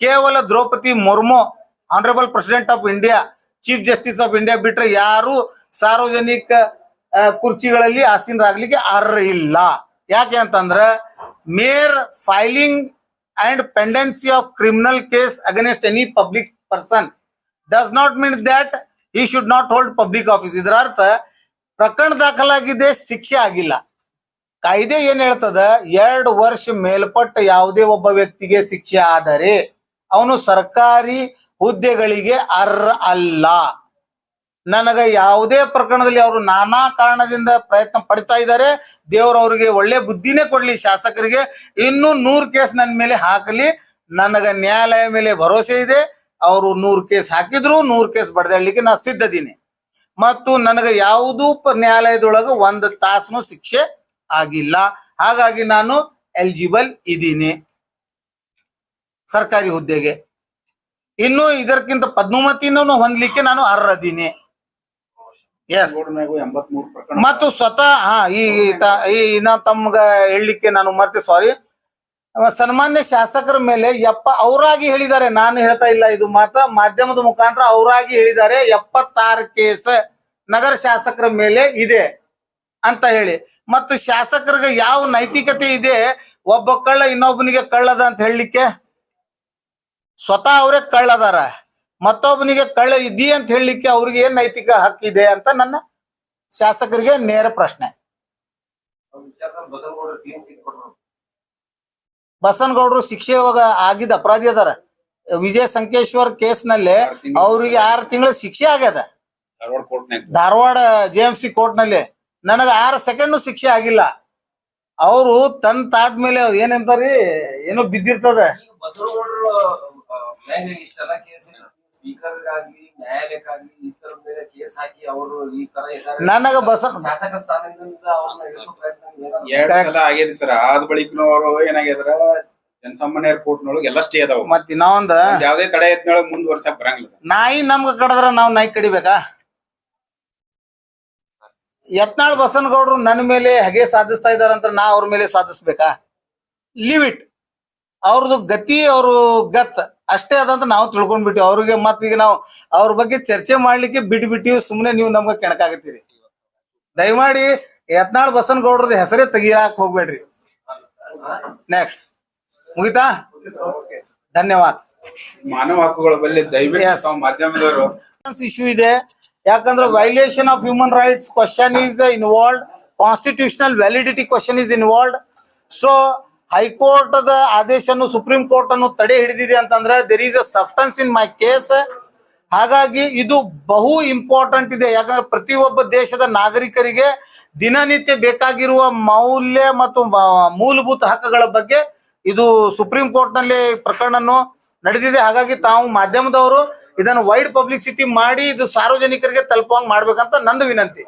ಕೇವಲ Droupadi Murmu, honourable president of India, chief justice of India ಬಿಟ್ರೆ ಯಾರು ಸಾರ್ವಜನಿಕ ಕುರ್ಚಿಗಳಲ್ಲಿ ಆಸೀನರಾಗ್ಲಿಕ್ಕೆ ಅರ್ಹ ಇಲ್ಲ. ಯಾಕೆ ಅಂತಂದ್ರೆ ಮೇರ್ filing and pendency of criminal case against any public person does not mean that he should not hold public office. ಇದರ ಅರ್ಥ ಪ್ರಕರಣ ದಾಖಲಾಗಿದೆ, ಶಿಕ್ಷೆ ಆಗಿಲ್ಲ. ಕಾಯ್ದೆ ಏನ್ ಹೇಳ್ತದ, 2 ವರ್ಷ ಮೇಲ್ಪಟ್ಟ ಯಾವುದೇ ಒಬ್ಬ ವ್ಯಕ್ತಿಗೆ ಶಿಕ್ಷೆ ಆದರೆ ಅವನು ಸರ್ಕಾರಿ ಹುದ್ದೆಗಳಿಗೆ ಅರ್ಹ ಅಲ್ಲ. ನನಗ ಯಾವುದೇ ಪ್ರಕರಣದಲ್ಲಿ ಅವರು ನಾನಾ ಕಾರಣದಿಂದ ಪ್ರಯತ್ನ ಪಡ್ತಾ ಇದ್ದಾರೆ. ದೇವರವ್ರಿಗೆ ಒಳ್ಳೆ ಬುದ್ಧಿನೇ ಕೊಡ್ಲಿ ಶಾಸಕರಿಗೆ. ಇನ್ನೂ 100 ಕೇಸ್ ನನ್ನ ಮೇಲೆ ಹಾಕಲಿ. ನನಗ ನ್ಯಾಯಾಲಯ ಮೇಲೆ ಭರವಸೆ ಇದೆ. ಅವರು 100 ಕೇಸ್ ಹಾಕಿದ್ರು 100 ಕೇಸ್ ಬಡ್ದಾಡ್ಲಿಕ್ಕೆ ನಾ ಸಿದ್ಧದೀನಿ. ಮತ್ತು ನನಗೆ ಯಾವುದೂ ನ್ಯಾಯಾಲಯದೊಳಗೆ 1 ತಾಸನು ಶಿಕ್ಷೆ ಆಗಿಲ್ಲ. ಹಾಗಾಗಿ ನಾನು ಎಲಿಜಿಬಲ್ ಇದ್ದೀನಿ ಸರ್ಕಾರಿ ಹುದ್ದೆಗೆ. ಇನ್ನು ಇದಕ್ಕಿಂತ ಪದ್ಮಾವತಿನೂ ಹೊಂದಲಿಕ್ಕೆ ನಾನು ಅರ್ಹದೀನಿ. ಎಸ್, ಮತ್ತು ಸ್ವತಃ ತಮ್ಗ ಹೇಳಲಿಕ್ಕೆ ನಾನು ಮತ್ತೆ ಸಾರಿ, ಸನ್ಮಾನ್ಯ ಶಾಸಕರ ಮೇಲೆ ಅವರಾಗಿ ಹೇಳಿದ್ದಾರೆ, ನಾನು ಹೇಳ್ತಾ ಇಲ್ಲ, ಇದು ಮಾಧ್ಯಮದ ಮುಖಾಂತರ ಅವರಾಗಿ ಹೇಳಿದ್ದಾರೆ 76 ಕೇಸ್ ನಗರ ಶಾಸಕರ ಮೇಲೆ ಇದೆ ಅಂತ ಹೇಳಿ. ಮತ್ತು ಶಾಸಕರಿಗೆ ಯಾವ ನೈತಿಕತೆ ಇದೆ ಒಬ್ಬ ಕಳ್ಳ ಇನ್ನೊಬ್ಬನಿಗೆ ಕಳ್ಳದ ಅಂತ ಹೇಳಲಿಕ್ಕೆ? ಸ್ವತಃ ಅವರೇ ಕಳ್ಳದಾರ, ಮತ್ತೊಬ್ಬನಿಗೆ ಕಳ್ಳ ಇದ್ದೀ ಅಂತ ಹೇಳಲಿಕ್ಕೆ ಅವ್ರಿಗೆ ಏನ್ ನೈತಿಕ ಹಕ್ಕಿದೆ ಅಂತ ನನ್ನ ಶಾಸಕರಿಗೆ ನೇರ ಪ್ರಶ್ನೆ. ಬಸನಗೌಡರು ಶಿಕ್ಷೆ ಆಗಿದ್ದ ಅಪರಾಧಿ ಅದಾರ. ವಿಜಯ ಸಂಕೇಶ್ವರ್ ಕೇಸ್ನಲ್ಲಿ ಅವ್ರಿಗೆ 6 ತಿಂಗಳ ಶಿಕ್ಷೆ ಆಗ್ಯದ ಧಾರವಾಡ JMC ಕೋರ್ಟ್ ನಲ್ಲಿ. ನನಗೆ 6 ಸೆಕೆಂಡ್ ಶಿಕ್ಷೆ ಆಗಿಲ್ಲ. ಅವರು ತನ್ನ ತಾಟ್ ಮೇಲೆ ಏನಂತಾರಿ ಏನೋ ಬಿದ್ದಿರ್ತದ. ಬಸವನಗೌಡರು ಇಷ್ಟೆಲ್ಲ ಕೇಸ್ ಸ್ಪೀಕರ್ಗಾಗ್ಲಿ ನ್ಯಾಯಾಲಯಕ್ಕಾಗ್ಲಿ ಇತರ ಮೇಲೆ ಕೇಸ್ ಹಾಕಿ ಅವರು ಈ ತರ ನನಗ ಶಾಸಕ ಸ್ಥಾನದಿಂದ ಅವ್ರನ್ನ ಇಳಿಸೋ ಪ್ರಯತ್ನ 2 ಸಲ ಆಗ್ಯದ ಸರ್. ಆದ ಬಳಿಕ ಅವರು ಏನಾಗ್ಯದ್ರ ಜನಸಾಮಾನ್ಯರ ಕೋರ್ಟ್ನೊಳಗೆ ಎಲ್ಲ ಸ್ಟೇ ಅದಾವ. ಮತ್ ಇನ್ನೊಂದ ಯಾವ್ದೇ ತಡೆ ಎತ್ನೊಳಗೆ ಮುಂದುವರ್ಸಕ್ ಬರಂಗಿಲ್ಲ. ನಾಯಿ ನಮ್ಗ ಕಡದ್ರ ನಾವ್ ನಾಯಿ ಕಡಿಬೇಕಾ? ಯತ್ನಾಳ್ ಬಸನಗೌಡರು ನನ್ನ ಮೇಲೆ ಹಗೆ ಸಾಧಿಸ್ತಾ ಇದಾರಂತ ನಾ ಅವ್ರ ಮೇಲೆ ಸಾಧಿಸ್ಬೇಕಾ? Leave it. ಅವ್ರದ್ದು ಗತಿ, ಅವರು ಗತ್ ಅಷ್ಟೇ ಅದಂತ ನಾವು ತಿಳ್ಕೊಂಡ್ಬಿಟ್ಟಿವಿ. ಅವ್ರಿಗೆ ಮತ್ ಈಗ ನಾವು ಅವ್ರ ಬಗ್ಗೆ ಚರ್ಚೆ ಮಾಡ್ಲಿಕ್ಕೆ ಬಿಟ್ಬಿಟ್ಟಿವಿ. ಸುಮ್ನೆ ನೀವು ನಮ್ಗೆ ಕೆಣಕಾಗತ್ತೀರಿ. ದಯಮಾಡಿ ಯತ್ನಾಳ್ ಬಸನಗೌಡ್ರದ ಹೆಸರೇ ತೆಗಿಯಾಕ ಹೋಗ್ಬೇಡ್ರಿ. ನೆಕ್ಸ್ಟ್, ಮುಗಿತಾ? ಧನ್ಯವಾದ. ಮಾನವ ಹಕ್ಕುಗಳ ಬಗ್ಗೆ ದಯವಿಟ್ಟು ಮಾಧ್ಯಮದವರು ಇಶ್ಯೂ ಇದೆ. ಯಾಕಂದ್ರೆ violation of human rights question is involved, constitutional validity question is involved. So high court ದ ಆದೇಶನು ಸುಪ್ರೀಂ ಕೋರ್ಟ್ ಅನ್ನು ತಡೆ ಹಿಡಿದಿದೆ ಅಂತಂದ್ರೆ there is a substance in my case. ಹಾಗಾಗಿ ಇದು ಬಹು ಇಂಪಾರ್ಟೆಂಟ್ ಇದೆ. ಯಾಕಂದ್ರೆ ಪ್ರತಿಯೊಬ್ಬ ದೇಶದ ನಾಗರಿಕರಿಗೆ ದಿನನಿತ್ಯ ಬೇಕಾಗಿರುವ ಮೌಲ್ಯ ಮತ್ತು ಮೂಲಭೂತ ಹಕ್ಕುಗಳ ಬಗ್ಗೆ ಇದು ಸುಪ್ರೀಂ ಕೋರ್ಟ್ ನಲ್ಲಿ ಪ್ರಕರಣ ನಡೆದಿದೆ. ಹಾಗಾಗಿ ತಾವು ಮಾಧ್ಯಮದವರು ಇದನ್ನು ವೈಡ್ ಪಬ್ಲಿಸಿಟಿ ಮಾಡಿ ಇದು ಸಾರ್ವಜನಿಕರಿಗೆ ತಲುಪುವಂಗ್ ಮಾಡ್ಬೇಕಂತ ನಂದು ವಿನಂತಿ.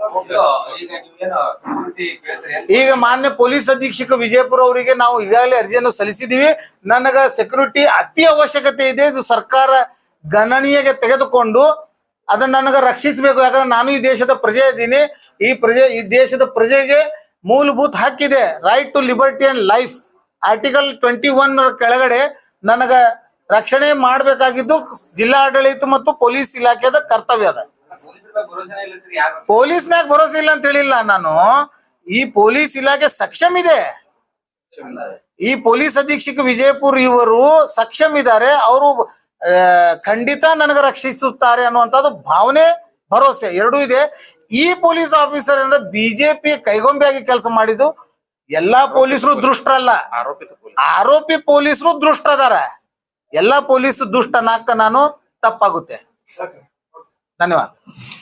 ಈಗ ನೀವೇನು security ಕೇಳ್ತೀರಿ ಅಂತ ಈಗ ಮಾನ್ಯ ಪೊಲೀಸ್ ಅಧೀಕ್ಷಕ ವಿಜಯಪುರ ಅವರಿಗೆ ನಾವು ಈಗಾಗಲೇ ಅರ್ಜಿಯನ್ನು ಸಲ್ಲಿಸಿದೀವಿ. ನನಗ ಸೆಕ್ಯೂರಿಟಿ ಅತಿ ಅವಶ್ಯಕತೆ ಇದೆ. ಇದು ಸರ್ಕಾರ ಗಣನೀಯಗೆ ತೆಗೆದುಕೊಂಡು ಅದನ್ನ ನನಗ ರಕ್ಷಿಸಬೇಕು. ಯಾಕಂದ್ರೆ ನಾನು ಈ ದೇಶದ ಪ್ರಜೆ ಇದ್ದೀನಿ. ಈ ದೇಶದ ಪ್ರಜೆಗೆ ಮೂಲಭೂತ ಹಕ್ಕಿದೆ, right to liberty and life. Article 21 ಕೆಳಗಡೆ ನನಗ ರಕ್ಷಣೆ ಮಾಡಬೇಕಾಗಿದ್ದು ಜಿಲ್ಲಾಡಳಿತ ಮತ್ತು ಪೊಲೀಸ್ ಇಲಾಖೆದ ಕರ್ತವ್ಯ ಅದ. ಪೊಲೀಸರ ಮೇಲೆ ಭರೋಸೆನೇ ಇಲ್ಲಂತೀರಿ ಯಾರು? ಪೊಲೀಸ್ ಮ್ಯಾಗ ಭರೋಸೆ ಇಲ್ಲ ಅಂತ ಹೇಳಿಲ್ಲ ನಾನು. ಈ ಪೊಲೀಸ್ ಇಲಾಖೆ ಸಕ್ಷಮ್ ಇದೆ. ಈ ಪೊಲೀಸ್ ಅಧೀಕ್ಷಕ ವಿಜಯಪುರ್ ಇವರು ಸಕ್ಷಮ್ ಇದ್ದಾರೆ. ಅವರು ಖಂಡಿತ ನನಗೆ ರಕ್ಷಿಸುತ್ತಾರೆ ಅನ್ನುವಂಥದ್ದು ಭಾವನೆ, ಭರೋಸೆ ಎರಡೂ ಇದೆ. ಈ ಪೊಲೀಸ್ ಆಫೀಸರ್ ಅಂದ್ರೆ ಬಿಜೆಪಿ ಕೈಗೊಂಬೆಯಾಗಿ ಕೆಲಸ ಮಾಡಿದ್ದು. ಎಲ್ಲಾ ಪೊಲೀಸರು ದುಷ್ಟರಲ್ಲ, ಆರೋಪಿ ಪೊಲೀಸರು ದುಷ್ಟರದಾರ. ಎಲ್ಲಾ ಪೊಲೀಸ್ ದುಷ್ಟ ನಾಕ ನಾನು ತಪ್ಪಾಗುತ್ತೆ. ಧನ್ಯವಾದ.